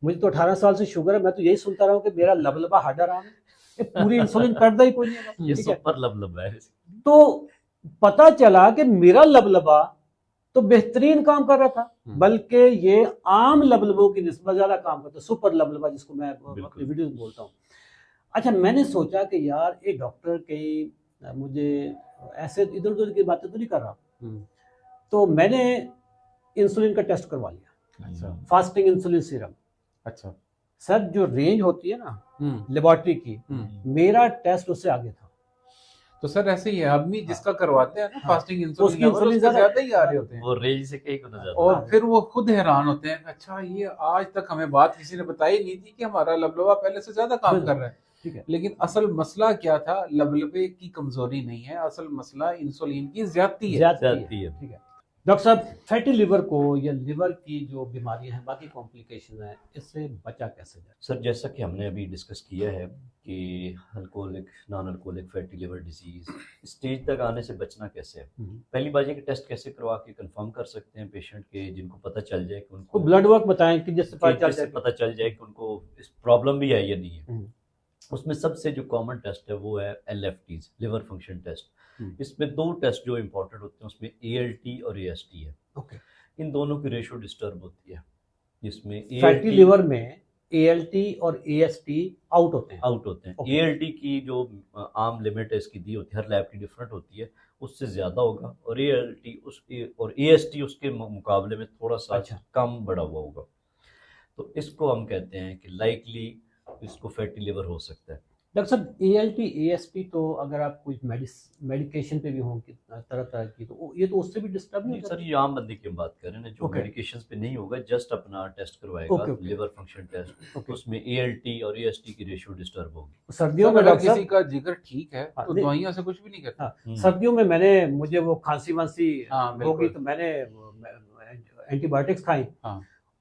मुझे तो 18 साल से शुगर है, मैं तो यही सुनता रहा हूँ कि मेरा लबलबा हार्डर आम है, ये पूरी इंसुलिन करता ही कोई नहीं है, ये ठीक है? सुपर लबलब है। तो पता चला कि मेरा लबलबा तो बेहतरीन काम कर रहा था, बल्कि ये आम लबलबों की निस्बत ज्यादा काम करता है, सुपर लबलबा जिसको मैं अपनी वीडियो में बोलता हूँ। अच्छा, मैंने सोचा कि यार एक डॉक्टर कहीं मुझे ऐसे इधर उधर की बातें तो नहीं कर रहा, तो मैंने इंसुलिन का टेस्ट करवा लिया। अच्छा। Fasting insulin serum. अच्छा। सर जो रेंज होती है ना लेबोरेटरी की, मेरा टेस्ट उससे आगे था। तो सर ऐसे ही है, आदमी जिसका करवाते हैं ना हाँ। फास्टिंग उसकी इंसुलिन लेवल इंसुलिन उसके ज्यादा ज्यादा ही आ रहे होते हैं, वो रेंज से कई गुना ज्यादा। और फिर वो खुद हैरान होते हैं, अच्छा ये आज तक हमें बात किसी ने बताई नहीं थी कि हमारा लबलबा पहले से ज्यादा काम कर रहा है। ठीक है, लेकिन असल मसला क्या था, लबलबे की कमजोरी नहीं है, असल मसला इंसुलिन की ज्यादती है। ज्यादती है। ठीक है डॉक्टर साहब, फैटी लिवर को या लिवर की जो बीमारियां हैं, बाकी कॉम्प्लिकेशन है, इससे बचा कैसे जाए? सर जैसा कि हमने अभी डिस्कस किया है कि alcoholic, non alcoholic fatty liver disease stage तक आने से बचना कैसे है। पहली बात ये कि टेस्ट कैसे करवा के कंफर्म कर सकते हैं पेशेंट के, जिनको पता चल जाए कि उनको ब्लड वर्क बताएं कि जिससे पता चल जाए कि उनको इस प्रॉब्लम भी है या नहीं है। उसमें सबसे जो कॉमन टेस्ट है वो है LFTs, लिवर फंक्शन टेस्ट। इसमें 2 टेस्ट जो इंपॉर्टेंट होते हैं उसमें ALT और AST है। ओके, इन दोनों की रेशो डिस्टर्ब होती है, जिसमें फैटी लिवर में ALT और AST आउट होते हैं। ALT की जो आम लिमिट है इसकी दी होती है, हर लैब की डिफरेंट होती है, उससे ज़्यादा होगा, और AST उसके मुकाबले में थोड़ा सा कम बढ़ा हुआ होगा। तो इसको हम कहते हैं कि लाइकली इसको फैटी लिवर हो सकता है। डॉक्टर साहब, ALT AST तो अगर आप कुछ मेडिकेशन पे भी हों तरह तरह की, तो ये तो उससे भी डिस्टर्ब नहीं सर ये आम बंदे की हम बात कर रहे हैं, जो मेडिकेशंस पे नहीं होगा, जस्ट अपना टेस्ट करवाएगा, लिवर फंक्शन टेस्ट, उसमें ALT और AST की रेशियो डिस्टर्ब होगी। सर्दियों में अगर किसी का जिगर ठीक है तो दवाइयों से कुछ भी नहीं करता। सर्दियों में मुझे वो खांसी वांसी होगी तो मैंने एंटीबायोटिक्स खाई,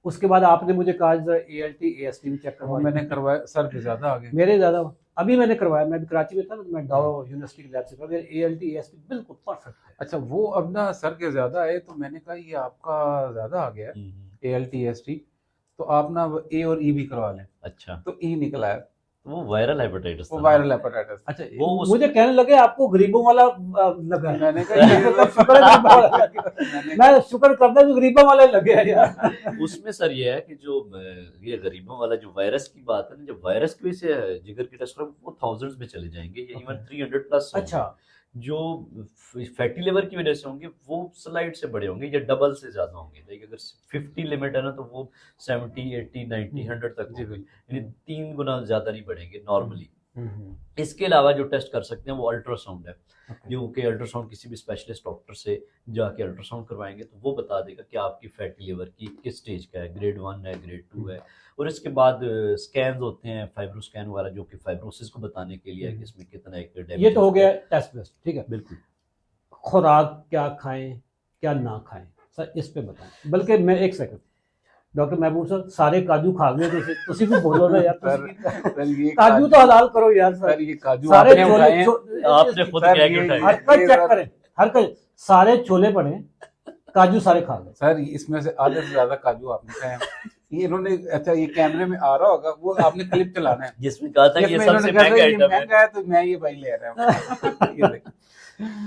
उसके बाद आपने मुझे कहा ALT AST भी चेक करवाया, मैंने करवाया, सर पे ज्यादा आ गए, मेरे ज्यादा, अभी मैंने करवाया, मैं भी कराची में था ना, तो मैं डाउ यूनिवर्सिटी की लैब से करवाया, ALT AST बिल्कुल परफेक्ट है। अच्छा, वो अब ना सर के ज्यादा है तो मैंने कहा ये आपका ज्यादा आ गया ALT AST, तो आप ना A और E भी करवा लें। अच्छा, तो E निकला है, वो वायरल हेपेटाइटिस। अच्छा, मुझे कहने लगे आपको गरीबों वाला लगा, मैंने कहा मैं शुक्र करता हूँ गरीबों वाला लगे यार। उसमें सर ये है कि जो ये गरीबों वाला जो वायरस की बात है ना, जब वायरस की वजह से जिगर की टेस्ट वो थाउजेंड्स में चले जाएंगे, या इवन 300 प्लस। अच्छा, जो फैटी लिवर की वजह से होंगे वो स्लाइड से बड़े होंगे या डबल से ज्यादा होंगे। लाइक अगर 50 लिमिट है ना तो वो 70 80 90 100 तक होगी, यानी 3 गुना ज्यादा नहीं बढ़ेंगे नॉर्मली। इसके अलावा जो टेस्ट कर सकते हैं वो अल्ट्रासाउंड है, जो कि अल्ट्रासाउंड किसी भी स्पेशलिस्ट डॉक्टर से जाके अल्ट्रासाउंड करवाएंगे तो वो बता देगा कि आपकी फैटी लिवर की किस स्टेज का है, ग्रेड 1 है, ग्रेड 2 है। और इसके बाद स्कैन होते हैं, फाइब्रो स्कैन वगैरह, जो कि फाइब्रोसिस को बताने के लिए है कि इसमें कितना एक डैमेज। ये तो हो गया टेस्ट बेस्ट, ठीक है। बिल्कुल। खुराक क्या खाएं क्या ना खाएं, सर इस पे बताएं। बल्कि मैं एक सेकंड, डॉक्टर महबूब सर सारे काजू खा गए, तुसी भी बोलो ना यार, काजू तो हलाल करो यार सर, ये काजू सारे आपने खुद क्या उठाए, हरकत चेक करें, हरकत, सारे छोले पड़े, काजू सारे खा गए सर, इसमें से आधे से ज्यादा काजू आपने खाए। ये इन्होंने, अच्छा ये कैमरे में आ रहा होगा, वो आपने क्लिप चलाना है जिसमें कहा था कि ये सबसे महंगा आइटम है, तो मैं ये भाई ले रहा हूँ।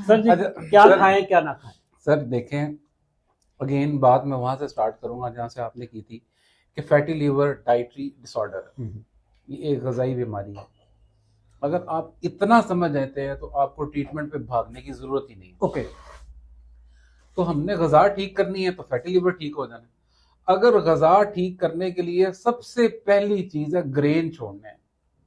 सर जी क्या खाएं क्या ना खाएं? सर देखें, अगेन बात मैं वहां से स्टार्ट करूंगा जहां से आपने की थी कि फैटी लिवर डाइटरी डिसऑर्डर, ये एक ग़िज़ाई बीमारी है। अगर आप इतना समझ जाते हैं तो आपको ट्रीटमेंट पे भागने की जरूरत ही नहीं। ओके, तो हमने गज़ा ठीक करनी है तो फैटी लिवर ठीक हो जाना है। अगर गज़ा ठीक करने के लिए सबसे पहली चीज है ग्रेन छोड़ने हैं,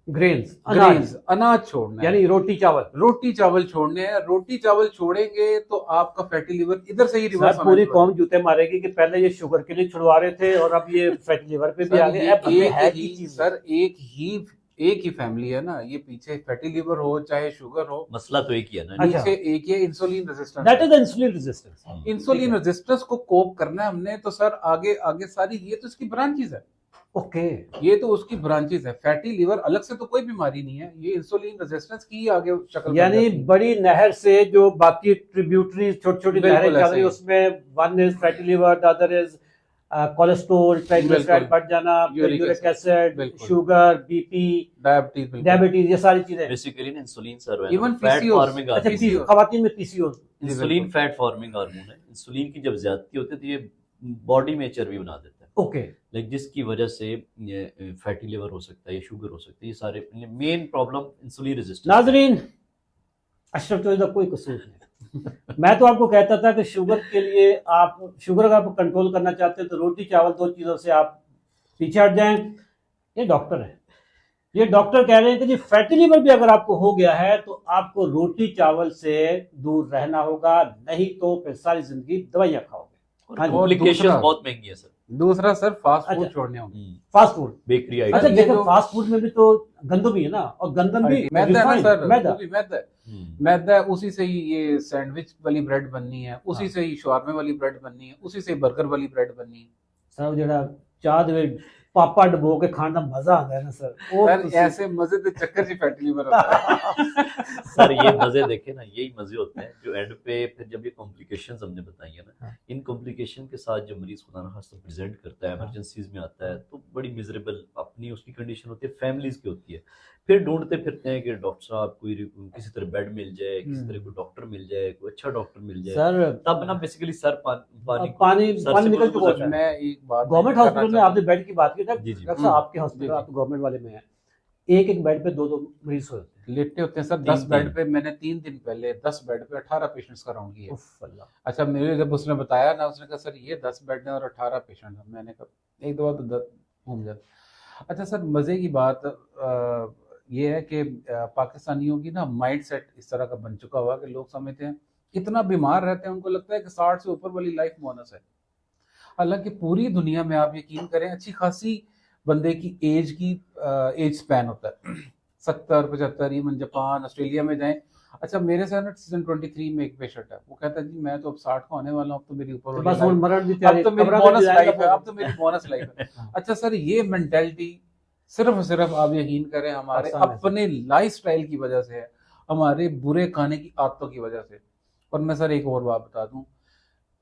ग्रेन्स, ग्रेन्स अनाज छोड़ना है, यानी रोटी चावल। रोटी चावल छोड़ने हैं। रोटी चावल छोड़ेंगे तो आपका फैटी लिवर इधर से ही रिवर्स सर पूरी कौम जूते मारेगी कि पहले ये शुगर के लिए छुड़वा रहे थे और अब ये फैटी लिवर पे भी आ गए। अब ये है की चीज सर एक ही फैमिली है ना, ये पीछे फैटी लिवर हो चाहे शुगर हो, मसला तो एक ही है ना। अच्छा। पीछे एक ही insulin resistance, that is the insulin resistance. Insulin resistance को कोप करना है हमने। तो सर आगे आगे सारी ये तो इसकी ब्रांचेस है, ओके, ये तो उसकी ब्रांचेस है। फैटी लिवर अलग से तो कोई बीमारी नहीं है, ये इंसुलिन रेजिस्टेंस की आगे शक्ल बन यानी जाती है। बड़ी नहर से जो बाकी ट्रिब्यूटरी छोटी छोटी बिल्कुल नहरें चल ऐसे रही ही। उसमें one is fatty liver, the other is cholesterol, triglyceride बिल्कुल। बढ़ जाना, यूरिक यूरिक एसिड, बिल्कुल। शुगर, बीपी, डायबिटीज, बिल्कुल। डायबिटीज, ये सारी चीजें। बेसिकली ना insulin sir Even fat PCOS, forming अच्छा, PCOS। खवातीन में PCOS. Insulin fat forming hormone है। इंसुलिन की जब ज्यादती होती है तो ये बॉडी में चर्बी बना देता है, ओके, लाइक जिसकी वजह से ये फैटी लिवर हो सकता है, ये शुगर हो सकती है। ये सारे मेन प्रॉब्लम इंसुलिन रेजिस्टेंस। नाजरीन, अशरफ चौधरी का कोई कसूर नहीं। मैं तो आपको कहता था कि शुगर के लिए आप शुगर अगर आप कंट्रोल करना चाहते हैं तो रोटी चावल दो चीज़ों से आप पीछे हट जाएं। ये डॉक्टर है, ये डॉक्टर कह रहे हैं कि जी फैटी लिवर भी अगर आपको हो गया है तो आपको रोटी चावल से दूर रहना होगा, नहीं तो फिर सारी जिंदगी दवाइयाँ खाओगे। हाँ जी। कॉम्प्लिकेशंस दूसरा- बहुत महंगी है सर। दूसरा सर फास्ट फूड अच्छा। छोड़ने होंगे। फास्ट फूड, बेकरी अच्छा आइटम। देखो जो- फास्ट फूड में भी तो गंदम भी है ना, और गंदम भी मैदा है ना refined, सर, मैदा। वो भी मैदा है। मैदा है, उसी से ही ये सैंडविच वाली ब्रेड बननी है, उसी हाँ। से ही शवारमे वाली ब्रेड बननी है, उसी से ही बर्गर वाली ब्रेड बननी है। सर जेड़ा चाह दे पापा डबो के खाने का मजा आता है ना सर, वो सर तुसी- ऐसे मजे के चक्कर से फैटी लिवर होता है। सर ये मजे देखे ना, यही मजे होते हैं जो एंड पे फिर जब ये कॉम्प्लिकेशंस हमने बताई है ना, हाँ। इन कॉम्प्लिकेशन के साथ जब मरीज खुदा ना खास्ता प्रेजेंट करता है, इमरजेंसीज में आता है, तो बड़ी मिजरेबल अपनी उसकी कंडीशन होती है, फैमिलीज की होती है। फिर ढूंढते फिरते हैं कि डॉक्टर साहब कोई किसी तरह बेड मिल जाए, किसी तरह कोई डॉक्टर मिल जाए, कोई अच्छा डॉक्टर मिल जाए। सर तब ना बेसिकली सर पानी पानी सर पानी से निकल गुजर चुका होता जाता है। मैं एक बात गवर्नमेंट करना हॉस्पिटल में चाहता आपने बेड की बात की था, जी, जी। डॉक्टर साहब आपके हॉस्पिटल, जी, आप तो गवर्नमेंट वाले में है, एक एक बेड पे दो दो मरीज होते हैं। हूं। लेटे होते हैं सर 10 तीन- बेड पे। मैंने 3 दिन पहले 10 बेड पे 18 पेशेंट्स का राउंड किया। उफ अल्लाह। अच्छा, मेरे जब उसने बताया ना, उसने कहा सर ये 10 बेड है और 18 पेशेंट है। मैंने कहा एक दो बार तो घूम जाता। अच्छा सर, मजे की बात ये है कि पाकिस्तानियों की ना माइंड सेट इस तरह का बन चुका हुआ कि लोग समझते हैं इतना बीमार रहते हैं, उनको लगता है कि 60 से ऊपर वाली लाइफ बोनस है। हालांकि पूरी दुनिया में आप यकीन करें अच्छी खासी बंदे की एज स्पैन होता है 70 75। इवन जापान ऑस्ट्रेलिया में जाएं। अच्छा, मेरे साथ ना सीजन 23 में एक पेशेंट है, वो कहता है जी मैं तो अब 60 का होने वाला हूँ, अब तो मेरी ऊपर वाली बस वो life- मरण की अब तैयारी, तो मेरी कब्र में बोनस जाएगा लाइफ है, वो। अब तो मेरी बोनस लाइफ है। अच्छा सर, ये मेंटेलिटी सिर्फ और सिर्फ आप यकीन करें हमारे पाकिस्तान में अपने लाइफस्टाइल की वजह से है, हमारे बुरे खाने की आदतों की वजह से। और मैं सर एक और बात बता दूं,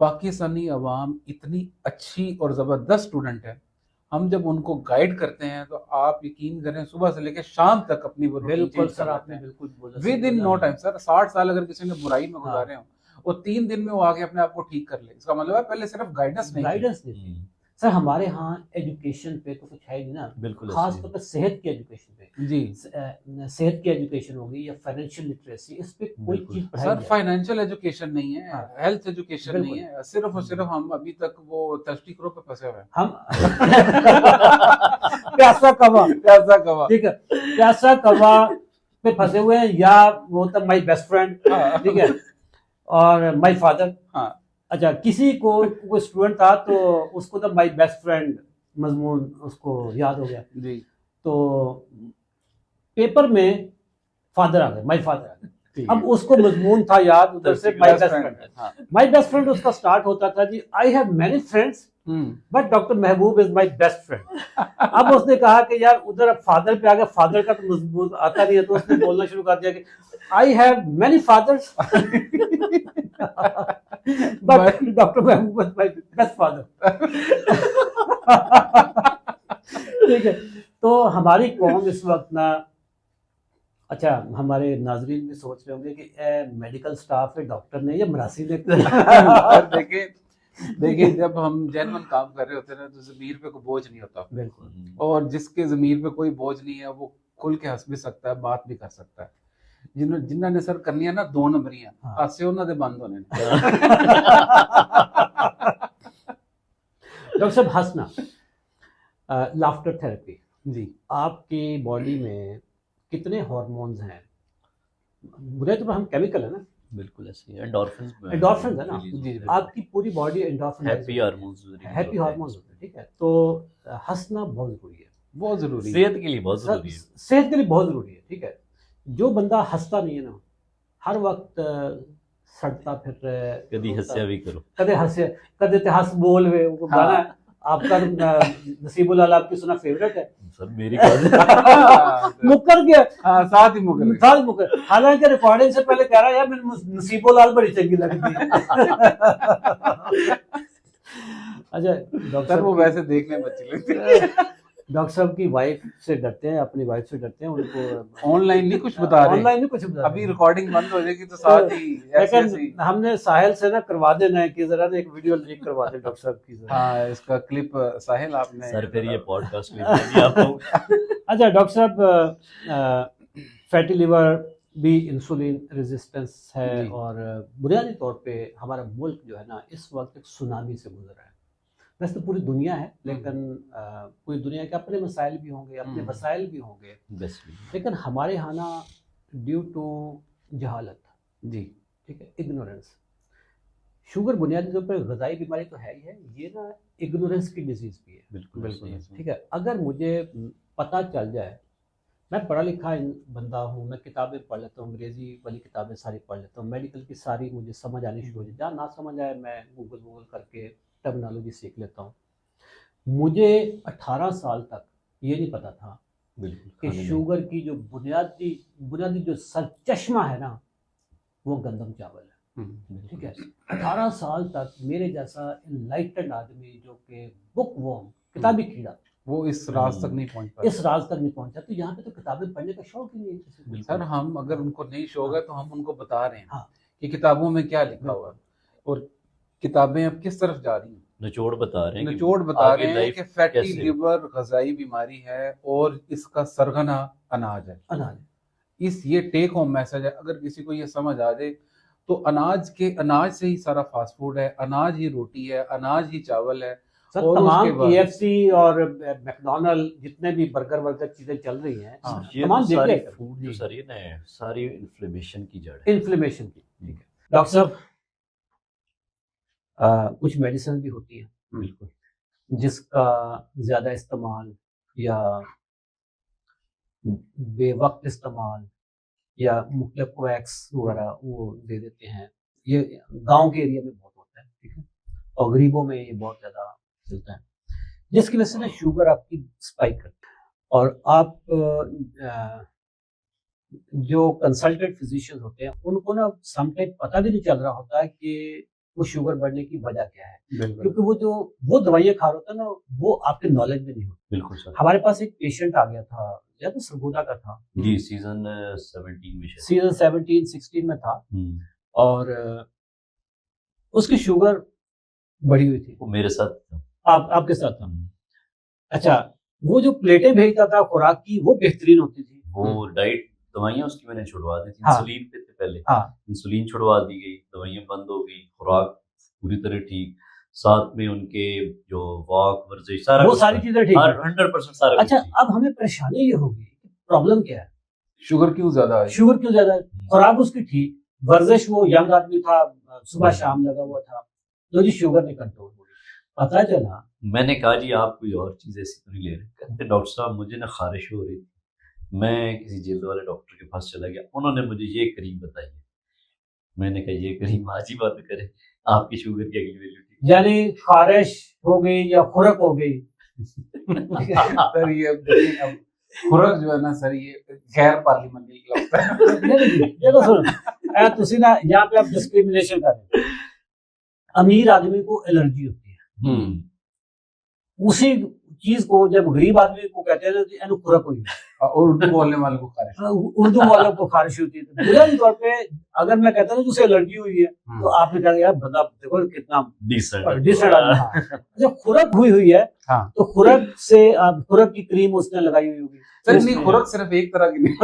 पाकिस्तानी अवाम इतनी अच्छी और जबरदस्त स्टूडेंट है, हम जब उनको गाइड करते हैं तो आप यकीन करें सुबह से लेकर शाम तक अपनी वो routine बिल्कुल change सर, कर आपने लेते हैं। बिल्कुल बोला। Within no time sir. 60 साल अगर किसी ने बुराई में हाँ। गुजारे हो, वो 3 दिन में वो आगे अपने आप को ठीक कर ले। इसका मतलब है पहले सिर्फ गाइडेंस नहीं थी। गाइडेंस देती है। सर हमारे यहाँ एजुकेशन पे तो कुछ है ही नहीं ना, बिल्कुल ऐसे खास ही। तौर पर सेहत की एजुकेशन पे, जी सेहत की एजुकेशन होगी या फाइनेंशियल लिटरेसी, इस पे कोई बिल्कुल। चीज पढ़ाई सर, नहीं है। फाइनेंशियल एजुकेशन नहीं है, हाँ। हेल्थ एजुकेशन बिल्कुल। नहीं है, सिर्फ और सिर्फ हम अभी तक वो थर्स्टी क्रो पे फंसे हुए हैं। हम प्यासा कवा, ऐसा कवा। ठीक है, प्यासा कवा पे फंसे हुए हैं, या वो तो माय बेस्ट फ्रेंड, हाँ। ठीक है, और माय फादर। हाँ। अच्छा, किसी को कोई स्टूडेंट था तो उसको तो माय बेस्ट फ्रेंड मजमून उसको याद हो गया, जी तो पेपर में फादर आ गए, माय फादर आ गए। ठीक अब उसको मजमून था याद, उधर से माय बेस्ट फ्रेंड। हाँ। माय बेस्ट फ्रेंड उसका स्टार्ट होता था जी, I have many friends but doctor Mehboob is my best friend. अब उसने कहा कि यार उधर फादर पे आ गया, फादर का तो मजबूत आता नहीं है, तो उसने बोलना शुरू कर दिया कि I have many fathers but doctor Mehboob is my best father. ठीक है, तो हमारी कौम इस वक्त ना, अच्छा हमारे नाजरीन भी सोच रहे होंगे कि मेडिकल स्टाफ है, डॉक्टर ने या मरासी ने। और देखिए जब हम जेन्युइन काम कर रहे होते हैं ना, तो ज़मीर पे कोई बोझ नहीं होता। बिल्कुल। और जिसके ज़मीर पे कोई बोझ नहीं है वो खुल के हंस भी सकता है, बात भी कर सकता है। जिन्होंने सर करनियां ना 2 नंबरियां हाँ। हासे ਉਹਨਾਂ ਦੇ ਬੰਦ होने ने। डॉक्टर साहब हंसना, लाफ्टर थेरेपी, जी आपकी बॉडी में कितने हार्मोन्स हैं? बुरे तो हम केमिकल है ना, बिल्कुल ऐसे ही एंडोर्फिन्स एंडोर्फिन है ना, जी आपकी पूरी body endorphin happy hormones happy hormones होते हैं, ठीक है। तो हंसना बहुत जरूरी है, बहुत जरूरी है। सेहत के लिए बहुत जरूरी है। सेहत के लिए बहुत जरूरी है, ठीक है। जो बंदा हंसता नहीं है ना, हर वक्त सड़ता फिर रहा है, कभी हंसिया भी करो। कदे हंसे कदे ते हंस बोल वे, वो हाँ। गाना आपका नसीबुल आला आपकी सुना फेवरेट है, सर मेरी बात मुकर गया हाँ, साथ ही मुकर साल मुकर, हालांकि रिकॉर्डिंग से पहले कह रहा है यार मैंने नसीबुल आल बड़ी चंगी लगती है। अच्छा सर वो वैसे देखने में अच्छी लगती है। डॉक्टर साहब की वाइफ से डरते हैं, अपनी वाइफ से डरते हैं, उनको ऑनलाइन नहीं कुछ बता रहे, ऑनलाइन नहीं कुछ बता अभी रहे। रिकॉर्डिंग बंद हो जाएगी तो साथ ही ऐसे लेकिन हमने साहिल से ना करवा देना है कि जरा ना एक वीडियो लीक करवा दे डॉक्टर साहब की जरा। हाँ इसका क्लिप साहिल आपने सर फिर ये पॉडकास्ट में नहीं आपको। अच्छा डॉक्टर साहब, फैटी लिवर भी इंसुलिन रेजिस्टेंस है, जी। और बुनियादी तौर पे हमारा मुल्क जो है ना इस वक्त एक सुनामी से गुजर रहा है। वैसे तो पूरी दुनिया है, लेकिन पूरी दुनिया के अपने मसाइल भी होंगे, अपने वसाइल भी होंगे, लेकिन हमारे यहाँ ना ड्यू टू जहालत, जी ठीक है, इग्नोरेंस, शुगर बुनियादी तौर पर गजाई बीमारी तो है ही है, ये ना इग्नोरेंस की डिजीज भी है। बिल्कुल बिल्कुल ठीक है, अगर मुझे पता चल जाए, मैं पढ़ा लिखा बंदा हूँ, मैं किताबें पढ़ लेता हूँ, अंग्रेजी वाली किताबें सारी पढ़ लेता हूँ, मेडिकल की सारी मुझे समझ आनी शुरू हो जाए, जहाँ ना समझ आए मैं गूगल करके टर्मिनोलॉजी सीख लेता हूँ। मुझे 18 साल तक ये नहीं पता था कि शुगर की जो बुनियादी जो सरचश्मा है ना वो गंदम चावल है, ठीक है। 18 साल तक मेरे जैसा इनलाइटेंड आदमी जो कि बुक वॉर्म, किताबी कीड़ा, वो इस राज तक नहीं पहुंच पाया। इस राज तक नहीं पहुंचा। तो यहाँ पे तो किताबें पढ़ने का शौक ही नहीं है किसी को। सर हम अगर उनको नहीं शौक है तो हम उनको बता रहे हैं हाँ। कि किताबों में क्या लिखा हुआ है और किताबें अब किस तरफ जा रही हैं। निचोड़ बता रहे हैं कि निचोड़ बता आगे रहे हैं life कि फैटी कैसे- लिवर गजाई बीमारी है और इसका सरगना अनाज है। अनाज, ये टेक होम मैसेज है। अगर किसी को ये समझ आ जाए तो अनाज से ही सारा फास्ट फूड है, अनाज ही रोटी है, अनाज ही चावल है। सर और तमाम उसके बाद- KFC और मैकडॉनल्ड जितने भी बर्गर चीजें चल रही हैं, हाँ, ये तमाम तो सारी देखिए फूड जी। जो सर ये ना सारी इन्फ्लेमेशन की जड़ है। इन्फ्लेमेशन की, ठीक है डॉक्टर साहब। कुछ मेडिसिन भी होती है बिल्कुल जिसका ज्यादा इस्तेमाल या बेवक्त इस्तेमाल या मुख्तलिफ कोवैक्स वगैरह वो दे देते हैं। ये गांव के एरिया में बहुत होता है, ठीक है, और गरीबों में ये बहुत ज्यादा चलता है, जिसकी वजह से ना शुगर आपकी स्पाइक करती है। और आप जो कंसल्टेंट फिजिशियन होते हैं उनको ना समटाइम पता भी नहीं चल रहा होता है कि वो शुगर बढ़ने की वजह क्या है, बिल्कुल क्योंकि वो दवाइयाँ खा रहा होता है ना, वो आपके नॉलेज में नहीं होती। बिल्कुल सर। हमारे पास एक पेशेंट आ गया था, या तो सरगोदा का था, जी सीजन 17 में शायद। सीजन 17-16 में था, और उसकी शुगर बढ़ी हुई थी। वो मेरे साथ था। आपके साथ था? अच्छा, वो जो प्लेटें भेजता था खुराक की वो बेहतरीन होती थी। वो डाइट दवाइयाँ उसकी मैंने छुड़वा दी थी। हाँ। इंसुलिन पे थे पहले, हाँ। इंसुलिन छुड़वा दी गई, दवाइयाँ बंद हो गई, खुराक पूरी तरह ठीक, साथ में उनके जो वॉक वर्जिश सारा वो कुछ सारी था। चीजें ठीक है। 100% सारा कुछ अच्छा, ठीक। अब हमें परेशानी ये होगी, प्रॉब्लम क्या है, शुगर क्यों ज्यादा है? शुगर क्यों ज्यादा है? खुराक उसकी ठीक, वर्जिश वो यंग आदमी था, सुबह शाम लगा हुआ था, तो जी शुगर नहीं कंट्रोल हो रही। पता चला, मैंने कहा जी आप कोई और चीज ऐसी तो नहीं ले रहे? कहते डॉक्टर साहब मुझे ना खारिश हो रही थी, मैं किसी जल्द वाले डॉक्टर के पास चला गया, उन्होंने मुझे ये क्रीम बताई है। मैंने कहा ये क्रीम आज ही बात करे, आपकी शुगर की अगली वैल्यू ठीक। यानी खारिश हो गई या खुरक हो गई। सर ये अब खुराक जो है ना सर ये गैर पार्लियामेंट्री लगता है। देखो सुनो, तुसी ना यहाँ पे आप डिस्क्रिमिनेशन कर रहे हो। अमीर आदमी को एलर्जी होती है, उसी चीज को जब गरीब आदमी को कहते हैं ना कि एनु खुरक हुई है, और उर्दू बोलने वालों को खारिश। उर्दू वालों को खारिश होती है, तो बुनियादी तौर पे अगर मैं कहता हूँ उसे एलर्जी हुई है तो आपने कहा यार बंदा देखो कितना डिसेंट आदमी है। जब खुरक हुई है हाँ। तो खुरक से खुरक की क्रीम उसने लगाई हुई होगी। सर नहीं, खुरक सिर्फ एक तरह की नहीं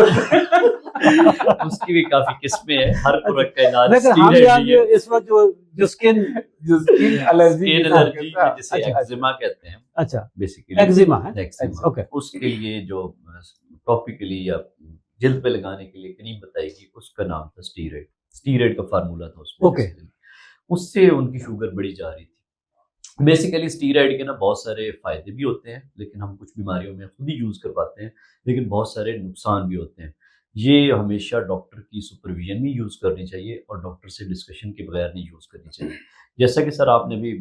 उसकी भी काफी किस्में हैं, हर खुरक का इलाज लेकिन हम steroid यहाँ ही है। इस वक्त जो skin skin allergy skin allergy जिसे अच्छा, एक्जिमा कहते हैं अच्छा बेसिकली, एक्जिमा है, एक्जिमा, ओके, उसके लिए जो टॉपिकली या जिल्द पे लगाने के लिए क्रीम बताएगी, उसका नाम था स्टीरॉइड। स्टीरॉइड का फार्मूला था उसमें। ओके। basically। उससे उनकी शुगर बढ़ी जा रही थी। बेसिकली स्टीरॉइड के ना बहुत सारे फायदे भी होते हैं, लेकिन हम कुछ बीमारियों में खुद ही यूज कर पाते हैं, लेकिन बहुत सारे नुकसान भी होते हैं। ये हमेशा डॉक्टर की सुपरविजन में यूज करनी चाहिए और डॉक्टर से डिस्कशन के बगैर नहीं यूज करनी चाहिए। जैसा कि सर आपने भी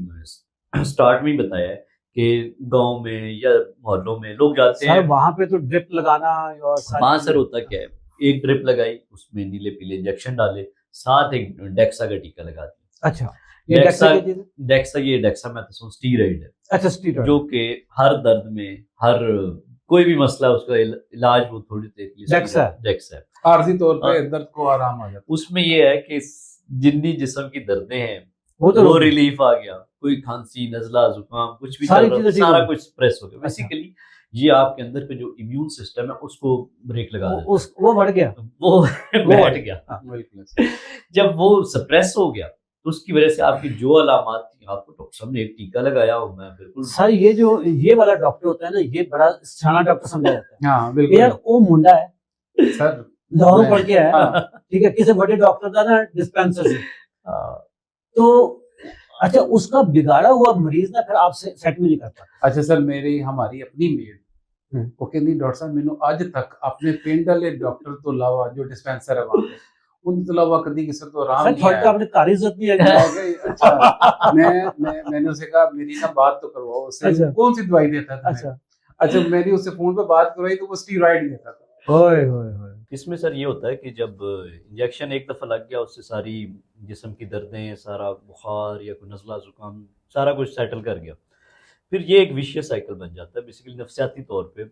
स्टार्ट में ही बताया है कि गांव में या मोहल्लों में लोग जाते सर हैं, वहां पे तो ड्रिप लगाना और सारी वहां सर चीजें- होता क्या है, एक ड्रिप लगाई, उसमें नीले पीले इंजेक्शन डाले, साथ एक डेक्सा का टीका लगा दिया। अच्छा, ये डेक्सा डेक्सा की चीज़ है? डेक्सा मैं तो स्टीरॉइड है, अच्छा स्टीरॉइड, जो कि हर दर्द में, हर कोई भी मसला उसका इलाज वो थोड़ी देर के लिए डेक्सा है। डेक्सा है। आर्जी तौर पे हाँ। दर्द को आराम आ जाता उसमें ये है कि जितनी जिस्म की दर्दें हैं वो तो वो रोगी। रिलीफ आ गया, कोई खांसी नजला जुकाम कुछ भी सारी चल रहा चीजें हो, ठीक सारा हो कुछ स्प्रेस हो गया। अच्छा। बेसिकली ये आपके अंदर का जो इम्यून सिस्टम है उसको ब्रेक लगा देता उस वो बढ़ गया, है, वो बैठ गया। है। बिल्कुल। जब वो सप्रेस हो गया तो उसकी वजह से आपकी जो अलामात थी, आपको डॉक्टर साहब ने एक टीका लगाया हो, मैं बिल्कुल सर ये वाला डॉक्टर होता है ना, ये बड़ा सियाना डॉक्टर समझा जाता है। हाँ यार बिल्कुल वो मुंडा है, सर। लाहौर मैं- पढ़ के आया, हाँ, ठीक है, किसी बड़े डॉक्टर था ना डिस्पेंसर से, हाँ, तो अच्छा उसका बिगाड़ा हुआ मरीज ना फिर आपसे सेट भी नहीं करता। अच्छा सर, मेरी हमारी अपनी मेड हम्म। वो कहती डॉक्टर साहब मैनू अज तक अपने पिंड वाले डॉक्टर तो अलावा जो डिस्पेंसर है वहां पे उन तो अलावा कभी किसी को आराम सर नहीं थोड़ी तो आया। आपने कारी इज्जत नहीं है। मैं कहा, अच्छा मैंने उसे कहा मेरी ना बात तो करवाओ उससे, अच्छा। कौन सी दवाई देता था अच्छा, अच्छा मैंने उससे फोन पे बात करवाई तो वो स्टीरॉइड देता था। होए होए होए, इसमें सर ये होता है कि जब इंजेक्शन एक दफा लग गया, उससे सारी जिस्म की दर्दें, सारा बुखार या कोई नज़ला जुकाम सारा कुछ सेटल कर गया, फिर ये एक विशियस साइकिल बन जाता है। बेसिकली नफसियाती तौर पे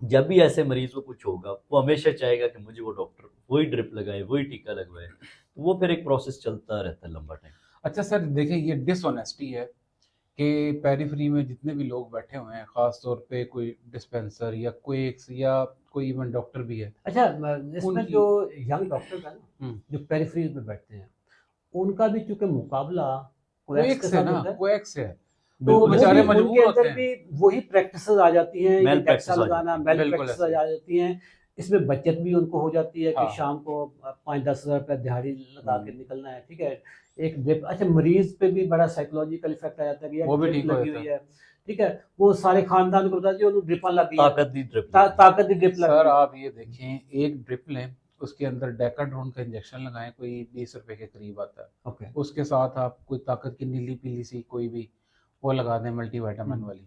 जब भी ऐसे मरीज को कुछ होगा, वो हमेशा चाहेगा कि मुझे वो डॉक्टर वही ड्रिप लगाए, वही टीका लगवाए, तो वो फिर एक प्रोसेस चलता रहता है लंबा टाइम। अच्छा सर देखिए, ये डिसऑनेस्टी है कि पेरिफेरी में जितने भी लोग बैठे हुए हैं, खास तौर पे कोई डिस्पेंसर या या कोई इवन डॉक्टर भी है। अच्छा इसमें उनकी- जो यंग डॉक्टर है ना, जो पेरिफेरी में बैठते हैं, उनका भी चूंकि मुकाबला कोएक्स कोएक्स के है साथ ना, होता है, कोएक्स है तो बिल्कुल, वो बेचारे भी मजबूर उनके होते अंदर हैं। भी वही प्रैक्टिसेस आ जाती हैं, ये Malpractice टैक्सा आ जाती लगाना, है। मेल बिल्कुल प्रैक्टिस ऐसे। आ जाती हैं। इसमें बचत भी उनको हो जाती है कि हाँ। शाम को 5-10 हज़ार रुपया दिहाड़ी लगा के हम्म। निकलना है, ठीक है, एक ड्रिप। अच्छा मरीज पे भी बड़ा साइकोलॉजिकल इफेक्ट आ जाता है कि यार वो भी ड्रिप ठीक हो लगी जाता हुई है, ठीक है, वो सारे खानदान को बता दिया उन्हें ड्रिपां लगी है, ताकत दी ड्रिप ताकत दी ड्रिप लगी सर है। आप ये देखें, एक ड्रिप लें, उसके अंदर डेकाड्रोन का इंजेक्शन लगाएं, कोई 20 रुपए के करीब आता है। ओके, उसके साथ आप कोई ताकत की नीली पीली सी कोई भी वो लगा दें, मल्टीविटामिन वाली,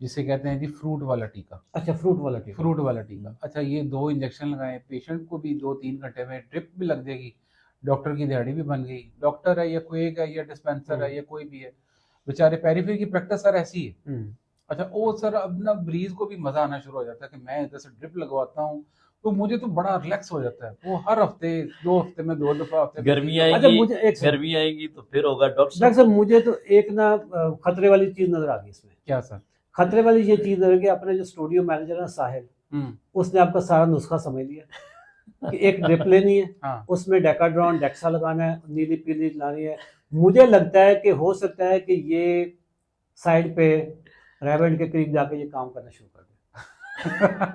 जिसे कहते हैं जी फ्रूट वाला टीका। अच्छा फ्रूट वाला टीका, फ्रूट वाला टीका, अच्छा ये 2 इंजेक्शन लगाएं, पेशेंट को भी 2-3 घंटे में ड्रिप भी लग जाएगी, डॉक्टर की दिहाड़ी भी बन गई। डॉक्टर है या कोई है या डिस्पेंसर है या कोई भी है, बेचारे पेरिफेरी की प्रैक्टिस सर ऐसी है। अच्छा वो सर अब ना मरीज को भी मजा आना शुरू हो जाता है कि मैं इधर से ड्रिप लगवाता हूँ तो मुझे तो बड़ा रिलैक्स हो जाता है। वो हर हफ्ते 2 हफ्ते में 2 दफा, हफ्ते में गर्मी 3 दफा। अच्छा आएगी, मुझे एक गर्मी आएगी तो फिर होगा डॉक्टर डॉक्टर साहब, मुझे तो एक ना खतरे वाली चीज नजर आ गई इसमें। क्या सर? खतरे वाली ये चीज नजर कि अपने जो स्टूडियो मैनेजर है साहिल, उसने आपका सारा नुस्खा समझ लिया कि एक ड्रिप लेनी है, हाँ उसमें डेकाड्रॉन डेक्सा लगाना है, नीली पीली लानी है। मुझे लगता है कि हो सकता है कि ये साइड पे रेवेंट के करीब जाके ये काम करना शुरू कर दे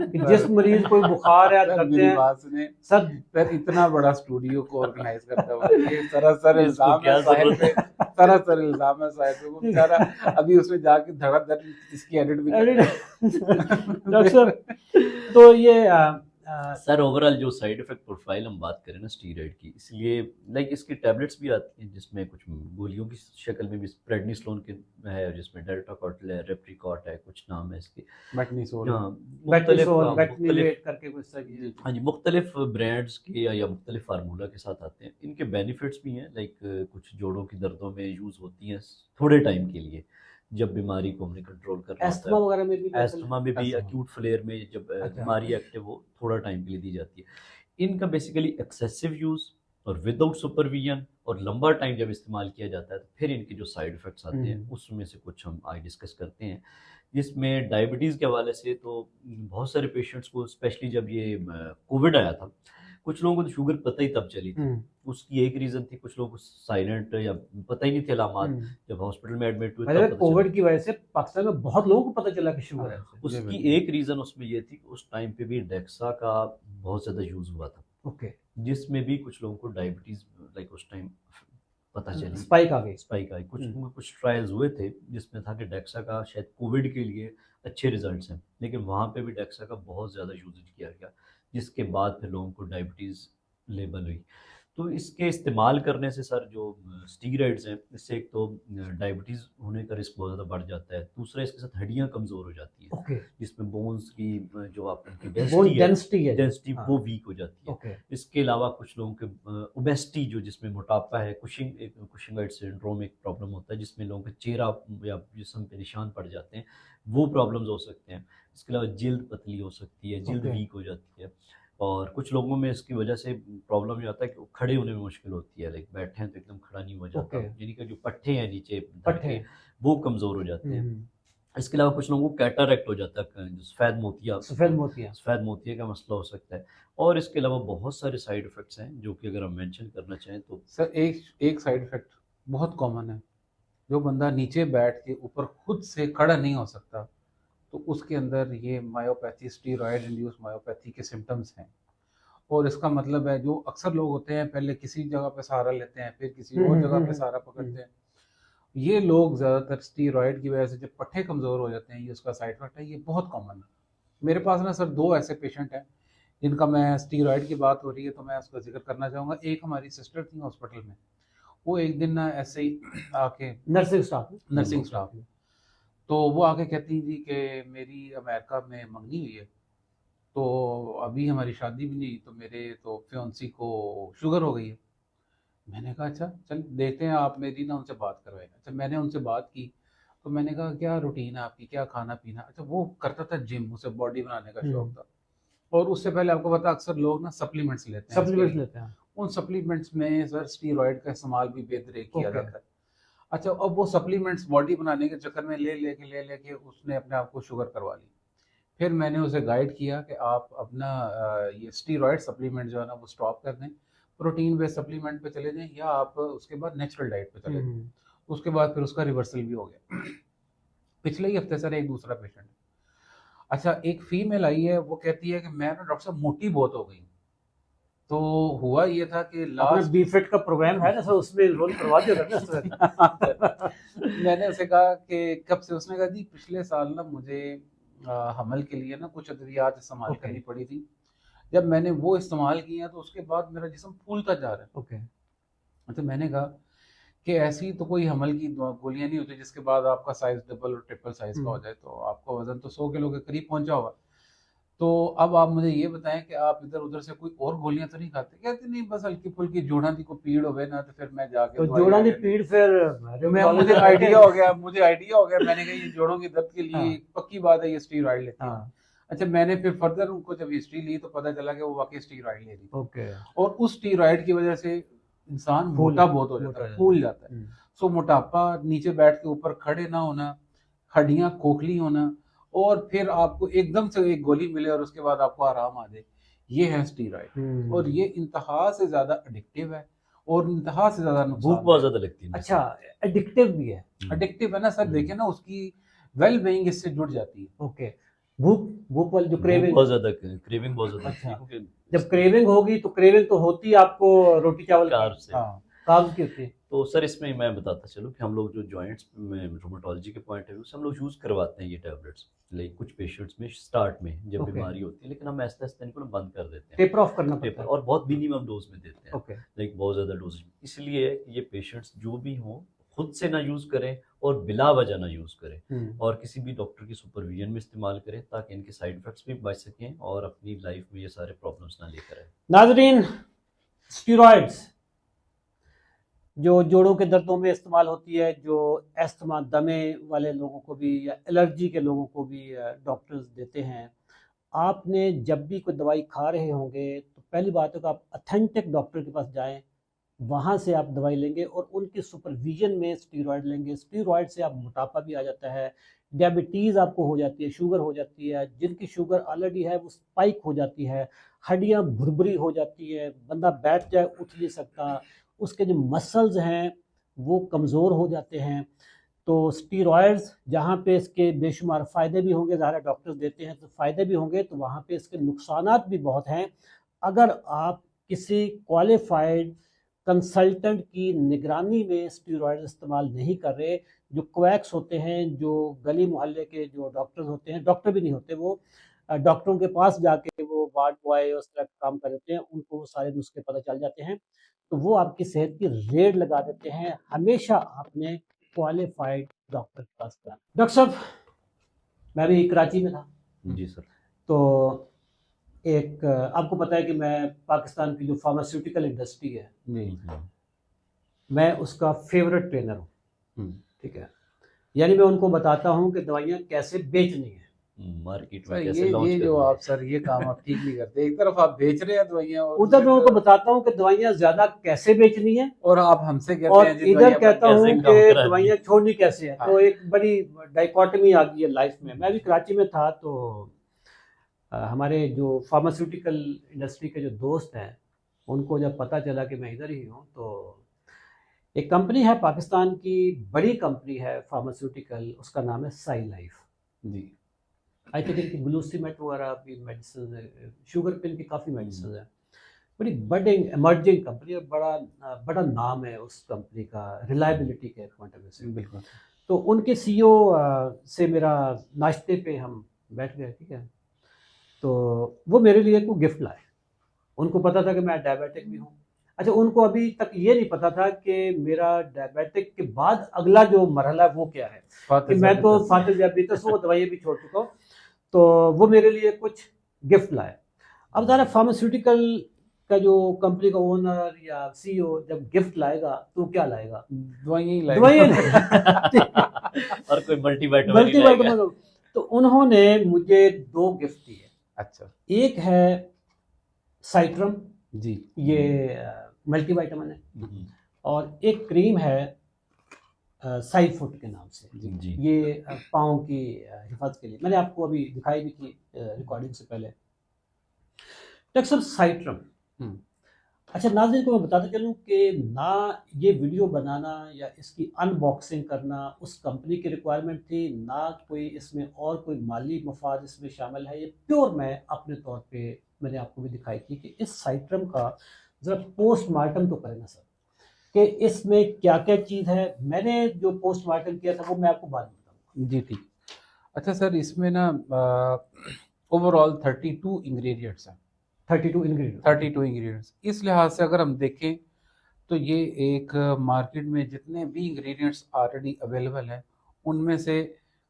कि जिस मरीज को बुखार है, सर, थकते मेरी हैं, बात सुने सब सर, इतना बड़ा स्टूडियो को ऑर्गेनाइज करता हुआ ये सरासर इसको इल्जाम क्या है साहिल जरूरत पे, सरासर इल्जाम है साहिल पे। वो बेचारा अभी उसमें जाके धड़ाधड़ इसकी एडिट भी कर रहा है। डॉक्टर साहब तो ये सर ओवरऑल जो साइड इफेक्ट प्रोफाइल हम बात करें ना स्टीरॉइड की, इसलिए लाइक इसकी टैबलेट्स भी आती हैं जिसमें कुछ गोलियों की शक्ल में भी, प्रेडनिसोलोन के है जिसमें डेल्टाकॉर्टिल है, रेप्रिकॉट है, कुछ नाम है इसके। मेटनीसोल, हाँ बैटनिसोल, मुख्तलिफ बैटनिवेट करके कुछ सा चीज़। हाँ जी, मुख्तलिफ ब्रांड्स के या मुख्तलिफ फार्मूला के साथ आते हैं। इनके बेनिफिट्स भी हैं, लाइक कुछ जोड़ों की दर्दों में यूज़ होती हैं थोड़े टाइम के लिए, जब बीमारी को हमने कंट्रोल करना होता एस्थमा है। वगैरह में भी एस्थमा में भी अस्थमा। एक्यूट फ्लेयर में जब अच्छा। बीमारी एक्टिव हो थोड़ा टाइम के लिए दी जाती है। इनका बेसिकली एक्सेसिव यूज़ और विदाउट सुपरविजन और लंबा टाइम जब इस्तेमाल किया जाता है तो फिर इनके जो साइड इफ़ेक्ट्स आते हैं उसमें से कुछ हम आज डिस्कस करते हैं। जिसमें डायबिटीज़ के हवाले से तो बहुत सारे पेशेंट्स को, स्पेशली जब ये कोविड आया था, कुछ लोगों को तो शुगर पता ही तब चली थी। उसकी एक रीज़न थी, कुछ लोगों को साइलेंट या पता ही नहीं थे अलामात, जब हॉस्पिटल में एडमिट हुए तब पता चला। कोविड की वजह से पाकिस्तान में बहुत लोगों को पता चला कि शुगर है। उसकी एक रीज़न उसमें ये थी कि उस टाइम पे भी डेक्सा का बहुत ज़्यादा यूज़ हुआ था, ओके, जिसमें भी कुछ लोगों को डायबिटीज़ लाइक उस टाइम पता चली, स्पाइक आ गई। स्पाइक आई। कुछ ट्रायल्स हुए थे जिसमें था कि डेक्सा का शायद कोविड के लिए अच्छे रिजल्ट्स हैं, लेकिन वहाँ पे भी डेक्सा का बहुत ज़्यादा यूजेज किया गया, जिसके बाद फिर लोगों को डायबिटीज़ लेबल हुई। तो इसके इस्तेमाल करने से सर जो स्टीरॉइड्स हैं, इससे एक तो डायबिटीज़ होने का रिस्क बहुत ज़्यादा बढ़ जाता है, दूसरा इसके साथ हड्डियाँ कमज़ोर हो जाती हैं, ओके, जिसमें बोन्स की जो आपकी बोन डेंसिटी है, डेंसिटी हाँ। वो वीक हो जाती है। ओके, इसके अलावा कुछ लोगों के ओबेसिटी, जो जिसमें मोटापा है, कुशिंगाइट सिंड्रोम एक प्रॉब्लम होता है जिसमें लोगों का चेहरा या जिस्म पे निशान पड़ जाते हैं, वो प्रॉब्लम्स हो सकते हैं। इसके अलावा जिल्द पतली हो सकती है, जिल्द ओके। वीक हो जाती है, और कुछ लोगों में इसकी वजह से प्रॉब्लम ये आता है कि वो खड़े होने में मुश्किल होती है, लाइक बैठे हैं तो एकदम खड़ा नहीं हो जाता, ओके। यानी कि जो पट्टे हैं नीचे पट्टे। के, वो कमज़ोर हो जाते हैं। इसके अलावा कुछ लोगों को कैटरैक्ट हो जाता है, जो सफेद मोतिया। सफ़ेद मोतिया का मसला हो सकता है। और इसके अलावा बहुत सारे साइड इफ़ेक्ट्स हैं जो कि अगर हम मेंशन करना चाहें तो सर एक साइड इफेक्ट बहुत कॉमन है, जो बंदा नीचे बैठ के ऊपर खुद से खड़ा नहीं हो सकता, तो उसके अंदर ये मायोपैथी, स्टीरॉयड इंड्यूस मायोपैथी के सिम्टम्स हैं। और इसका मतलब है, जो अक्सर लोग होते हैं पहले किसी जगह पे सहारा लेते हैं, फिर किसी और जगह पे सहारा पकड़ते हैं, ये लोग ज़्यादातर स्टीरॉयड की वजह से जब पट्टे कमज़ोर हो जाते हैं, ये उसका साइड इफेक्ट है, ये बहुत कॉमन है। मेरे पास ना सर 2 ऐसे पेशेंट हैं जिनका, मैं स्टीरॉयड की बात हो रही है तो मैं उसका जिक्र करना चाहूँगा। एक हमारी सिस्टर थी हॉस्पिटल में, वो एक दिन ना ऐसे ही आके, नर्सिंग स्टाफ, तो वो आके कहती थी कि मेरी अमेरिका में मंगनी हुई है, तो अभी हमारी शादी भी नहीं, तो मेरे तो फियोंसी को शुगर हो गई है। मैंने कहा अच्छा चल देखते हैं, आप मेरी ना उनसे बात करवाएगा। अच्छा मैंने उनसे बात की, तो मैंने कहा क्या रूटीन है आपकी, क्या खाना पीना। अच्छा वो करता था जिम, उसे बॉडी बनाने का शौक था, और उससे पहले आपको पता अक्सर लोग ना सप्लीमेंट्स लेते हैं, लेते हैं। उन सप्लीमेंट्स में सर स्टीरॉयड का इस्तेमाल भी बेदरेक किया जाता है। अच्छा अब वो सप्लीमेंट्स बॉडी बनाने के चक्कर में ले लेके उसने अपने आप को शुगर करवा ली। फिर मैंने उसे गाइड किया कि आप अपना ये स्टीरॉयड सप्लीमेंट जो है ना वो स्टॉप कर दें, प्रोटीन बेस्ड सप्लीमेंट पे चले जाएं, या आप उसके बाद नेचुरल डाइट पे चले जाएं। उसके बाद फिर उसका रिवर्सल भी हो गया। पिछले ही हफ्ते सर एक दूसरा पेशेंट, अच्छा एक फीमेल आई है, वो कहती है कि मैं ना डॉक्टर साहब मोटी बहुत हो गई। तो हुआ ये था कि लास्ट बीफिट का प्रोग्राम है ना सर, उसमें रोल करवा दिया करना। मैंने उसे कहा कि कब से, उसने कहा जी पिछले साल ना मुझे हमल के लिए ना कुछ अद्वियात इस्तेमाल करनी पड़ी थी, जब मैंने वो इस्तेमाल किया तो उसके बाद मेरा जिस्म फूलता जा रहा है। तो मैंने कहा कि ऐसी तो कोई हमल की गोलियां नहीं होती जिसके बाद आपका साइज डबल और ट्रिपल साइज का हो जाए, तो आपका वजन तो 100 किलो के करीब पहुंचा होगा, तो अब आप मुझे ये बताएं कि आप इधर उधर से कोई और गोलियां तो नहीं खाते। कहते नहीं, बस हल्की फुल्की जोड़ा दी को पीड़ हो गए ना, तो फिर मैं जाके तो जोड़ा दी पीड़ फिर मुझे आइडिया हो गया मैंने कहा ये जोड़ों की दर्द के लिए पक्की बात है, ये स्टीरॉइड लेती है। अच्छा मैंने फिर फर्दर उनको जब हिस्ट्री ली तो पता चला कि वो वाकई स्टीरॉइड ले रही थी, और उस स्टीरॉइड की वजह से इंसान मोटा बहुत हो जाता है, फूल जाता है। सो मोटापा, नीचे बैठ के ऊपर खड़े ना होना, हड्डियां खोखली होना, और फिर आपको एकदम से एक गोली मिले और उसके बाद आपको आराम आ जाए, ये है स्टीरॉइड। और ये इंतहा से ज्यादा एडिक्टिव है और इंतहा से ज्यादा भूख बहुत ज्यादा लगती है। अच्छा एडिक्टिव भी है, एडिक्टिव है ना सर, देखिए ना उसकी वेल बीइंग इससे जुड़ जाती है। ओके, भूख वाली जो क्रेविंग बहुत ज्यादा, क्रेविंग बहुत ज्यादा। अच्छा, जब क्रेविंग होगी तो क्रेविंग तो होती है आपको रोटी चावल कार्ब्स की होती है। तो सर इसमें मैं बताता चलूँ कि हम लोग जो जॉइंट्स में रोमेटोलॉजी के पॉइंट ऑफ व्यू से हम लोग यूज़ करवाते हैं ये टैबलेट्स, लाइक कुछ पेशेंट्स में स्टार्ट में जब बीमारी होती है, लेकिन हम ऐसा ऐसा इनको बंद कर देते हैं, टेपर ऑफ करना पड़ता है, और बहुत मिनिमम डोज में देते हैं, लाइक बहुत ज़्यादा डोज। इसलिए ये पेशेंट्स जो भी हों खुद से ना यूज़ करें और बिला वजह ना यूज़ करें, और किसी भी डॉक्टर की सुपरविजन में इस्तेमाल करें, ताकि इनके साइड इफेक्ट्स भी बच सकें और अपनी लाइफ में ये सारे प्रॉब्लम्स ना लेकर आए। नाज़रीन, स्टीरॉइड्स जो जोड़ों के दर्दों में इस्तेमाल होती है, जो अस्थमा दमे वाले लोगों को भी या एलर्जी के लोगों को भी डॉक्टर्स देते हैं। आपने जब भी कोई दवाई खा रहे होंगे तो पहली बात है कि आप ऑथेंटिक डॉक्टर के पास जाएं, वहाँ से आप दवाई लेंगे और उनके सुपरविजन में स्टीरॉयड लेंगे। स्टीरॉयड से आप मोटापा भी आ जाता है, डायबिटीज़ आपको हो जाती है, शुगर हो जाती है, जिनकी शुगर ऑलरेडी है वो स्पाइक हो जाती है, हड्डियाँ भुरभुरी हो जाती है, बंदा बैठ जाए उठ नहीं सकता, उसके जो मसल्स हैं वो कमज़ोर हो जाते हैं। तो स्टीरॉयड्स जहाँ पे इसके बेशुमार फ़ायदे भी होंगे, ज़ाहिर है डॉक्टर्स देते हैं तो फ़ायदे भी होंगे, तो वहाँ पे इसके नुकसानात भी बहुत हैं। अगर आप किसी क्वालिफाइड कंसल्टेंट की निगरानी में स्टीरॉयड इस्तेमाल नहीं कर रहे, जो क्वैक्स होते हैं, जो गली मोहल्ले के जो डॉक्टर्स होते हैं, डॉक्टर भी नहीं होते वो, डॉक्टरों के पास जाके वो वार्ड बॉय उस तरह का काम कर देते हैं, उनको वो सारे नुस्खे पता चल जाते हैं, तो वो आपकी सेहत की रेड लगा देते हैं। हमेशा आपने क्वालिफाइड डॉक्टर के पास जाना। डॉक्टर साहब, मैं भी कराची में था, जी सर। तो एक आपको पता है कि मैं पाकिस्तान की जो फार्मास्यूटिकल इंडस्ट्री है, जी मैं उसका फेवरेट ट्रेनर हूँ, हम्म, ठीक है। यानी मैं उनको बताता हूँ कि दवाइयाँ कैसे बेचनी है। मार्केट सर में कैसे लॉन्च ये जो करनी है। आप सर ये काम आप ठीक नहीं करते। एक तरफ आप बेच रहे हैं दवाइयाँ और उधर मैं उनको दूसरी बताता हूँ कि दवाइयाँ ज़्यादा कैसे बेचनी है, तरफ- और आप हमसे कहते और हैं जी इधर दवाइयाँ कहता बंद हूँ कैसे कि काम करानी दवाइयाँ छोड़नी कैसे है। हाँ। तो एक बड़ी डाइकोटमी आ गई है लाइफ में। मैं भी कराची में था, तो हमारे जो फार्मास्यूटिकल इंडस्ट्री के जो दोस्त हैं, उनको जब पता चला कि मैं इधर ही हूँ, तो एक कंपनी है पाकिस्तान की, बड़ी कंपनी है फार्मास्यूटिकल, उसका नाम है साई लाइफ। जी आई थिंक इनकी ग्लूसीमेट वगैरह भी मेडिसिन है, शुगर पिल की काफ़ी मेडिसिन है। बड़ी बड़ी इमर्जिंग कंपनी है, बड़ा नाम है उस कंपनी का रिलायबिलिटी के पॉइंट ऑफ व्यू से। बिल्कुल। तो उनके सीईओ से मेरा नाश्ते पे हम बैठ गए, ठीक है। तो वो मेरे लिए कोई गिफ्ट लाए। उनको पता था कि मैं डायबिटिक भी हूँ। अच्छा, उनको अभी तक ये नहीं पता था कि मेरा डायबिटिक के बाद अगला जो मरहला है वो क्या है, कि मैं तो फातिल डायबिटीज वो दवाइयाँ भी छोड़ चुका हूँ। तो वो मेरे लिए कुछ गिफ्ट लाए। अब ज़रा फार्मास्यूटिकल का जो कंपनी का ओनर या सीईओ जब गिफ्ट लाएगा तो क्या लाएगा? दवाइयाँ ही लाएगा। दवाइयाँ नहीं। और कोई मल्टीवाइटामिन नहीं मल्टीवाइटामिन। लाएगा। तो उन्होंने मुझे 2 गिफ्ट दिए। अच्छा एक है साइट्रम, जी ये मल्टीवाइटामिन है, हम्म, और एक क्रीम है साई फुट के नाम से। जी ये पाँव की हिफाजत के लिए। मैंने आपको अभी दिखाई भी थी रिकॉर्डिंग से पहले। डॉक्टर साहब, साइट्रम। हम्म, अच्छा, नाज़रीन को मैं बताता चलूँ कि ना ये वीडियो बनाना या इसकी अनबॉक्सिंग करना उस कंपनी की रिक्वायरमेंट थी, ना कोई इसमें और कोई माली मफाद इसमें शामिल है। ये प्योर मैं अपने तौर पे, मैंने आपको भी दिखाई थी कि इस साइट्रम का ज़रा पोस्टमार्टम तो करें ना सर, कि इसमें क्या क्या चीज़ है। मैंने जो पोस्टमार्टम किया था वो मैं आपको बाद में बताऊँगा। जी ठीक। अच्छा सर, इसमें ना ओवरऑल 32 इंग्रेडिएंट्स हैं। 32 इंग्रेडिएंट। 32 इंग्रेडिएंट्स। इस लिहाज से अगर हम देखें तो ये एक मार्केट में जितने भी इंग्रेडिएंट्स ऑलरेडी अवेलेबल हैं उनमें से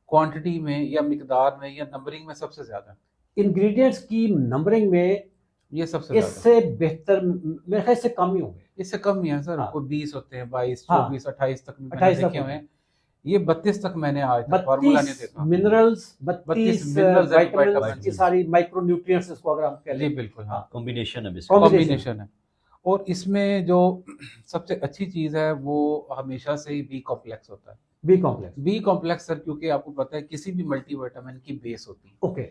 क्वांटिटी में या मिकदार में या नंबरिंग में सबसे ज़्यादा इंग्रेडिएंट्स की नंबरिंग में ये सबसे ज़्यादा। इससे बेहतर मेरे ख्याल से कम ही होंगे। इससे कम ही है सर। हाँ। कोई 20 होते हैं, 22, हाँ। 24, 28 तक भी मैंने 28 तक देखे हुए हैं। ये 32 तक मैंने आज तक फार्मूला नहीं 32 देखा। Minerals, 32 32 minerals and vitamin vitamins। की सारी माइक्रो न्यूट्रिएंट्स इसको अगर हम कह जी लें। बिल्कुल हाँ, कॉम्बिनेशन है बेसिकली। कॉम्बिनेशन है। और इसमें जो सबसे अच्छी चीज़ है वो हमेशा से ही बी कॉम्प्लेक्स होता है। B complex. B complex sir, क्योंकि आपको पता है किसी भी मल्टीविटामिन की बेस होती है ओके।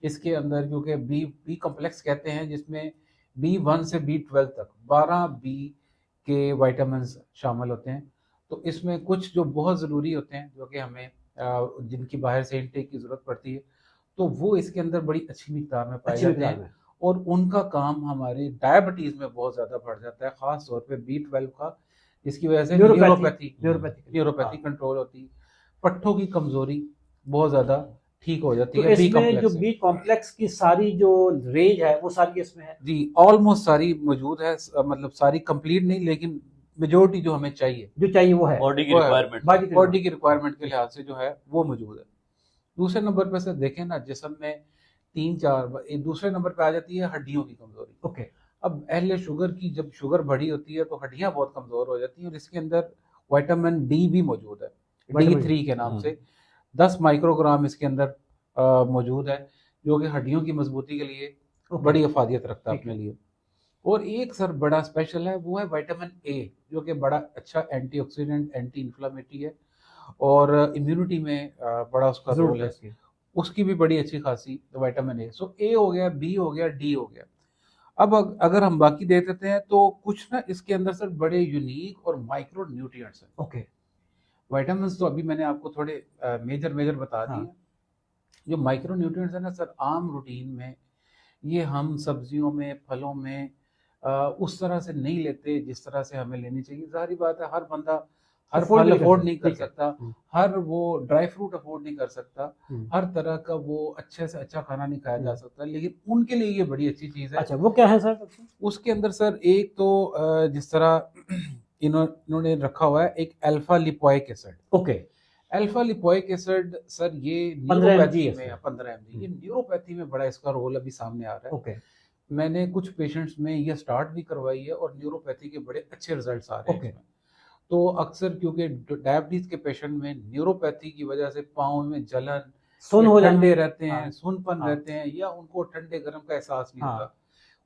इसके अंदर, क्योंकि बी कॉम्प्लेक्स कहते हैं जिसमें B1 से B12 तक 12 बी के विटामिन शामिल होते हैं। तो इसमें कुछ जो बहुत ज़रूरी होते हैं, जो कि हमें जिनकी बाहर से इनटेक की ज़रूरत पड़ती है, तो वो इसके अंदर बड़ी अच्छी मिकदार में पाए अच्छी जाते मिकदार हैं। में। और उनका काम हमारे डायबिटीज़ में बहुत ज़्यादा बढ़ जाता है, ख़ास तौर पे B12 का, जिसकी वजह से न्यूरोपैथी कंट्रोल होती है। पट्ठों की कमज़ोरी बहुत ज़्यादा ठीक हो जाती तो है बी इसमें जो कॉम्प्लेक्स से। बी कॉम्प्लेक्स की सारी जो रेंज है वो सारी इसमें है। जी ऑलमोस्ट सारी मौजूद है, मतलब सारी कंप्लीट नहीं, लेकिन मेजोरिटी जो हमें चाहिए, जो चाहिए वो है। बॉडी की वो है। रिक्वायरमेंट। बॉडी की रिक्वायरमेंट के लिहाज से जो है वो मौजूद है। दूसरे नंबर पर सर देखें ना, जिस्म में 3-4 दूसरे नंबर पे आ जाती है हड्डियों की कमजोरी। ओके। अब अहले शुगर की जब शुगर बढ़ी होती है तो हड्डियां बहुत कमजोर हो जाती हैं, और इसके अंदर विटामिन डी भी मौजूद है, D3 के नाम से 10 माइक्रोग्राम इसके अंदर मौजूद है, जो कि हड्डियों की मजबूती के लिए बड़ी अफादियत रखता है अपने लिए। और एक सर बड़ा स्पेशल है, वो है विटामिन ए, जो कि बड़ा अच्छा एंटीऑक्सीडेंट, एंटी इन्फ्लेमेटरी है, और इम्यूनिटी में बड़ा उसका रोल है। उसकी भी बड़ी अच्छी खासी विटामिन ए। सो ए हो गया, बी हो गया, डी हो गया। अब अगर हम बाकी देख लेते हैं तो कुछ ना इसके अंदर सर बड़े यूनिक और माइक्रो न्यूट्रिएंट्स हैं। ओके, विटामिन तो अभी मैंने आपको थोड़े मेजर बता दिए। हाँ। जो माइक्रो न्यूट्रिएंट्स है ना सर, आम रूटीन में ये हम सब्जियों में, फलों में उस तरह से नहीं लेते जिस तरह से हमें लेनी चाहिए। जाहिर बात है, हर बंदा हर फल अफोर्ड नहीं कर सकता, हर वो ड्राई फ्रूट अफोर्ड नहीं कर सकता, हर तरह का वो अच्छे से अच्छा खाना नहीं खाया जा सकता, लेकिन उनके लिए ये बड़ी अच्छी चीज़ है। अच्छा, वो क्या है सर? उसके अंदर सर एक तो जिस तरह इन्होंने रखा हुआ है एक alpha lipoic acid. Okay, alpha lipoic acid sir ये 15 न्यूरोपैथी में 15 mg, ये न्यूरोपैथी में बड़ा इसका रोल अभी सामने आ रहा है। ओके, मैंने कुछ पेशेंट्स में ये स्टार्ट भी करवाई है और न्यूरोपैथी के बड़े अच्छे रिजल्ट्स आ रहे हैं इसमें। तो अक्सर क्योंकि डायबिटीज के पेशेंट में न्यूरोपैथी की वजह से पाँव में जलन, सुन हो ठंडे रहते हैं, हाँ, सुनपन हाँ, रहते हैं, या उनको ठंडे गर्म का एहसास नहीं हाँ, होता,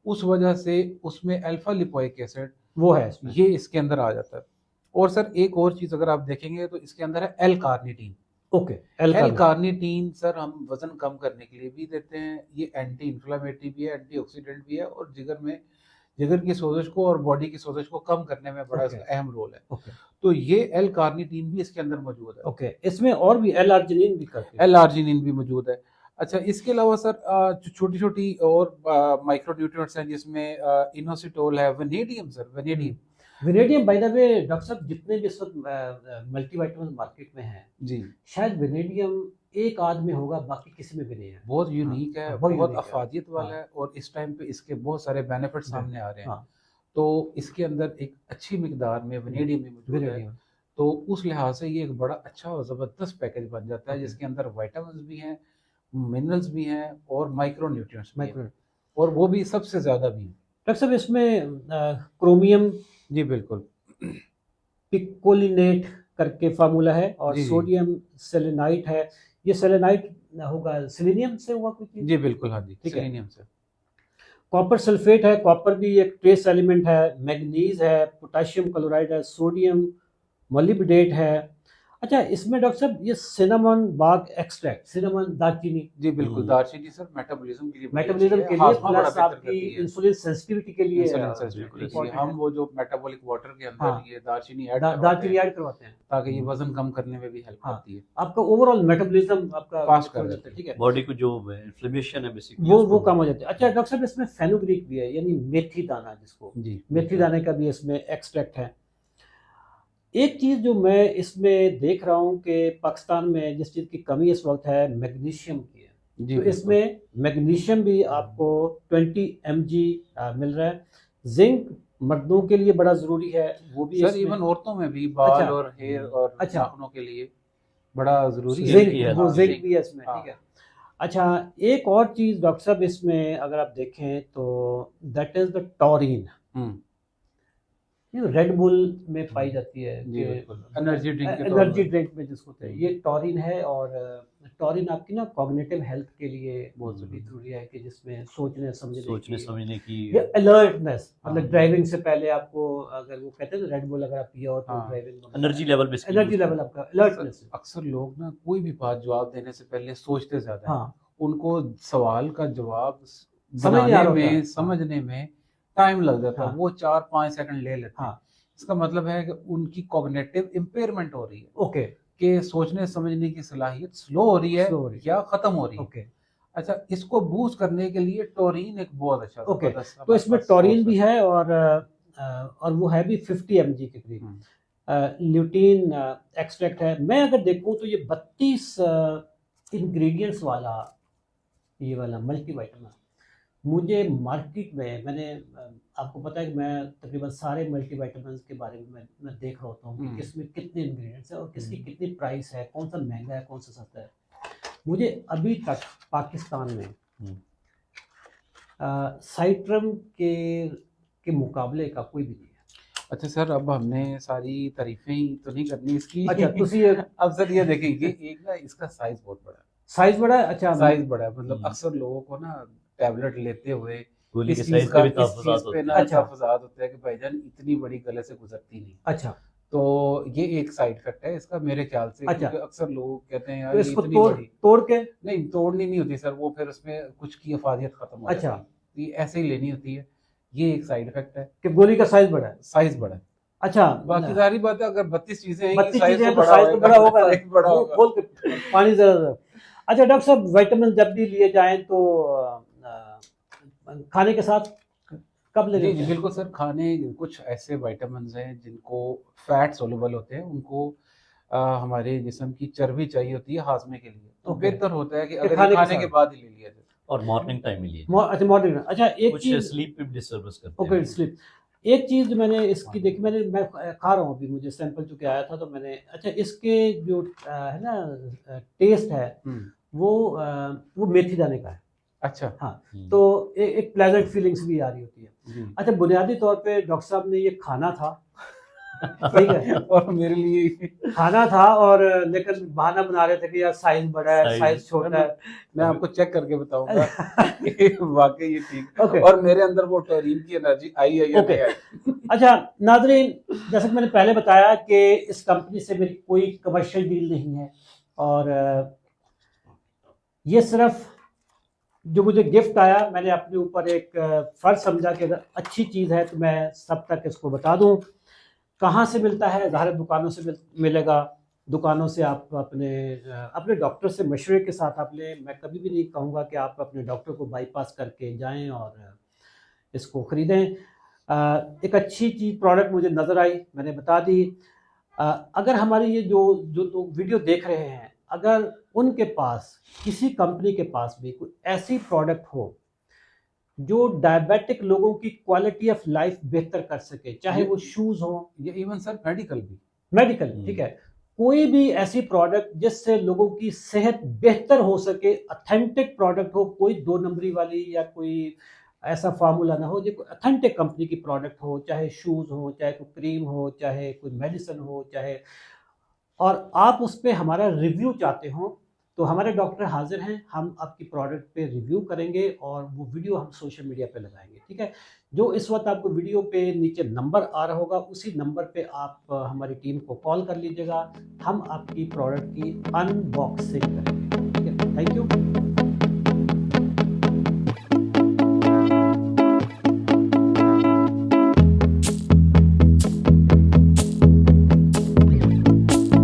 उस वजह से उसमें अल्फा लिपोइक एसिड वो है इसमें। ये इसके अंदर आ जाता है। और सर एक और चीज अगर आप देखेंगे तो इसके अंदर है L carnitine. Okay, L carnitine sir हम वजन कम करने के लिए भी देते हैं। ये एंटी इन्फ्लेमेटरी भी है, एंटीऑक्सीडेंट भी है, और जिगर की सोजिश को और बॉडी की सोजिश को कम करने में बड़ा इसका अहम रोल है। तो ये एल कार्निटीन भी इसके अंदर मौजूद है। ओके, इसमें और भी एल आर्जिनिन भी करते हैं। एल आर्जिनिन भी मौजूद है। अच्छा, इसके अलावा सर छोटी छोटी और माइक्रो न्यूट्रिएंट्स हैं, जिसमें इनोसिटोल है, vanadium sir, vanadium by the way doctor साहब, जितने भी इस वक्त मल्टीविटामिन मार्केट में हैं जी, शायद वेनेडियम एक आध में होगा, बाकी किसी में भी नहीं है। बहुत यूनिक है, बहुत अफादियत वाला है, और इस टाइम पे इसके बहुत सारे बेनिफिट सामने आ रहे हैं। तो इसके अंदर एक अच्छी मिकदार में वेनेडियम भी मौजूद है, तो उस लिहाज से ये एक बड़ा अच्छा और ज़बरदस्त पैकेज बन जाता है, जिसके अंदर विटामिन भी हैं, मिनरल्स भी हैं, और माइक्रो न्यूट्रिएंट्स भी हैं, और वो भी सबसे ज़्यादा भी हैं। डॉक्टर साहब, इसमें क्रोमियम, जी बिल्कुल, पिकोलिनेट करके फार्मूला है, और सोडियम सेलेनाइट है। ये सेलेनाइट होगा सेलेनियम से हुआ कुछ? जी बिल्कुल, हाँ जी, सेलेनियम से। कॉपर सल्फेट है, कॉपर भी एक ट्रेस एलिमेंट है। मैग्नीज है, पोटेशियम क्लोराइड है, सोडियम मोलिब्डेट है। अच्छा, इसमें डॉक्टर साहब ये सिनेमन बाग एक्सट्रैक्ट, सिनेमन दालचीनी, जी बिल्कुल, दालचीनी सर मेटाबॉलिज्म के लिए प्लस आपकी इंसुलिन सेंसिटिविटी के लिए, हम वो जो मेटाबॉलिक वाटर के अंदर ये दालचीनी ऐड करवाते हैं, ताकि ये वजन कम करने में भी हेल्प करती है, आपका ओवरऑल मेटाबॉलिज्म आपका फास्ट कर देता है। ठीक है, बॉडी को जो इन्फ्लेमेशन है बेसिकली वो कम हो जाता है। अच्छा डॉक्टर साहब, इसमें फेनुग्रीक भी है, यानी मेथी दाना, जिसको जी मेथी दाने का भी इसमें एक्सट्रैक्ट है। एक चीज़ जो मैं इसमें देख रहा हूँ कि पाकिस्तान में जिस चीज़ की कमी इस वक्त है, मैग्नीशियम की है। तो इसमें मैग्नीशियम भी आपको 20 mg मिल रहा है। जिंक मर्दों के लिए बड़ा ज़रूरी है, वो भी सर इवन औरतों में भी बाल और हेयर और नाखूनों के लिए बड़ा ज़रूरी है, जिंक भी है इसमें। ठीक है। अच्छा, एक और चीज़ डॉक्टर साहब इसमें अगर आप देखें तो दैट इज़ द टॉरिन। ये रेड बुल में पाई जाती है, एनर्जी ड्रिंक में जिसको कहते हैं, ये टॉरिन है। और टॉरिन आपकी ना कॉग्निटिव हेल्थ के लिए बहुत ज़रूरी है, कि जिसमें सोचने समझने की अलर्टनेस, मतलब ड्राइविंग से पहले आपको, अगर वो कहते हैं रेड बुल अगर आप पिया हो तो ड्राइविंग एनर्जी लेवल आपका अलर्टनेस। अक्सर लोग ना कोई भी बात जवाब देने से पहले सोचते ज़्यादा हैं, उनको सवाल का जवाब समझने में टाइम लग जाता है, वो 4-5 सेकंड ले लेते हैं। इसका मतलब है कि उनकी कॉग्निटिव इम्पेयरमेंट हो रही है, ओके, कि सोचने समझने की सलाहियत स्लो हो रही है या खत्म हो रही है। ओके, अच्छा, इसको बूस्ट करने के लिए टॉरिन एक बहुत अच्छा, ओके, तो इसमें टॉरिन भी है, और वो है भी 50 mg के करीब। ल्यूटीन एक्सट्रैक्ट है। मैं अगर देखूं तो ये 32 इंग्रेडिएंट्स वाला ये वाला मल्टीविटामिन मुझे मार्केट में, मैंने आपको पता है कि मैं तकरीबन सारे मल्टीविटामिन के बारे में मैं देख रहा होता हूँ कि किसमें कितने इंग्रेडिएंट्स हैं और किसकी कितनी प्राइस है, कौन सा महंगा है, कौन सा सस्ता है। मुझे अभी तक पाकिस्तान में साइट्रम के मुकाबले का कोई भी नहीं है। अच्छा सर, अब हमने सारी तारीफें ही तो नहीं करनी इसकी। अच्छा तुसी अब सर ये देखेंगे, एक ना इसका साइज बहुत बड़ा है। साइज बड़ा है। अच्छा साइज बड़ा है, मतलब अक्सर लोगों को ना टैबलेट लेते हुए गोली इस के चीज साइज का पे भी इस तहफ़्फ़ुज़ात चीज होते पे हैं। ना अच्छा। तहफ़्फ़ुज़ात होता है कि भाईजान इतनी बड़ी गले से गुजरती नहीं। अच्छा तो ये एक साइड इफेक्ट है इसका मेरे ख्याल से, अच्छा। क्योंकि अक्सर लोग कहते हैं यार तो ये इसको इतनी तोड़ बड़ी। तोड़ के नहीं, तोड़नी नहीं होती सर, वो फिर उसमें कुछ की अफादियत खत्म हो अच्छा। जाती है, ये ऐसे ही लेनी होती है। ये एक साइड इफेक्ट है, कि गोली का साइज बड़ा है। साइज बड़ा है। अच्छा बाकी सारी बात है, अगर 32 चीजें हैं 32 साइज चीजें हैं तो तो बड़ा साइज तो बड़ा होगा। साइज बड़ा मुंह होगा। खोल के पानी जरा। अच्छा डॉक्टर साहब, विटामिन जब भी लिए जाएं तो खाने के साथ कब लेने जी जी चाहिए? बिल्कुल सर, खाने कुछ ऐसे विटामिन हैं जिनको फैट सोलुबल होते हैं, उनको हमारे जिस्म की चर्बी चाहिए होती है हाजमे के लिए, तो ओके। बेहतर होता है कि कि अगर ये खाने के खाने के साथ। बाद ही ले लिया जाए। और मॉर्निंग टाइम में लिए अच्छा मॉर्निंग में। अच्छा एक कुछ चीज, स्लीप पे डिस्टर्बेंस करते ओके हैं। स्लीप। एक चीज जो मैंने इसकी देखी, मैं खा रहा हूँ अभी, मुझे सैंपल चुके आया था तो मैंने, अच्छा इसके जो है ना टेस्ट है वो मेथी दाने का है। अच्छा। हाँ तो एक प्लेजेंट फीलिंग्स भी आ रही होती है। जी। अच्छा बुनियादी तौर पे डॉक्टर साहब ने ये खाना था, ठीक है, और मेरे लिए खाना था, और लेकिन बहाना बना रहे थे कि यार साइज बड़ा है, साइज छोटा है। मैं आपको चेक करके बताऊंगा कि वाकई ये ठीक ओके। और मेरे अंदर वो टोरीन की एनर्जी आई है या ओके। नहीं आई। अच्छा नाजरीन, जैसे कि मैंने पहले बताया कि इस कंपनी से मेरी कोई कमर्शियल डील नहीं है, और ये सिर्फ जो मुझे गिफ्ट आया, मैंने अपने ऊपर एक फर्ज समझा कि अगर अच्छी चीज़ है तो मैं सब तक इसको बता दूं। कहाँ से मिलता है? ज़ाहिर दुकानों से मिलेगा। दुकानों से आप अपने डॉक्टर से मशवरे के साथ आप लें। मैं कभी भी नहीं कहूँगा कि आप अपने डॉक्टर को बाईपास करके जाएं और इसको ख़रीदें। एक अच्छी चीज़ प्रोडक्ट मुझे नज़र आई, मैंने बता दी। अगर हमारी ये जो जो लोग वीडियो देख रहे हैं, अगर उनके पास, किसी कंपनी के पास भी कोई ऐसी प्रोडक्ट हो जो डायबिटिक लोगों की क्वालिटी ऑफ लाइफ बेहतर कर सके, चाहे वो शूज़ हो, ये इवन सर मेडिकल भी, मेडिकल, ठीक है, कोई भी ऐसी प्रोडक्ट जिससे लोगों की सेहत बेहतर हो सके, ऑथेंटिक प्रोडक्ट हो, कोई दो नंबरी वाली या कोई ऐसा फार्मूला ना हो, जो कोई ऑथेंटिक कंपनी की प्रोडक्ट हो, चाहे शूज़ हो, चाहे कोई क्रीम हो, चाहे कोई मेडिसिन हो, चाहे, और आप उस पर हमारा रिव्यू चाहते हो, तो हमारे डॉक्टर हाजिर हैं। हम आपकी प्रोडक्ट पे रिव्यू करेंगे और वो वीडियो हम सोशल मीडिया पे लगाएंगे, ठीक है। जो इस वक्त आपको वीडियो पे नीचे नंबर आ रहा होगा, उसी नंबर पे आप हमारी टीम को कॉल कर लीजिएगा। हम आपकी प्रोडक्ट की अनबॉक्सिंग करेंगे, ठीक है। Thank you.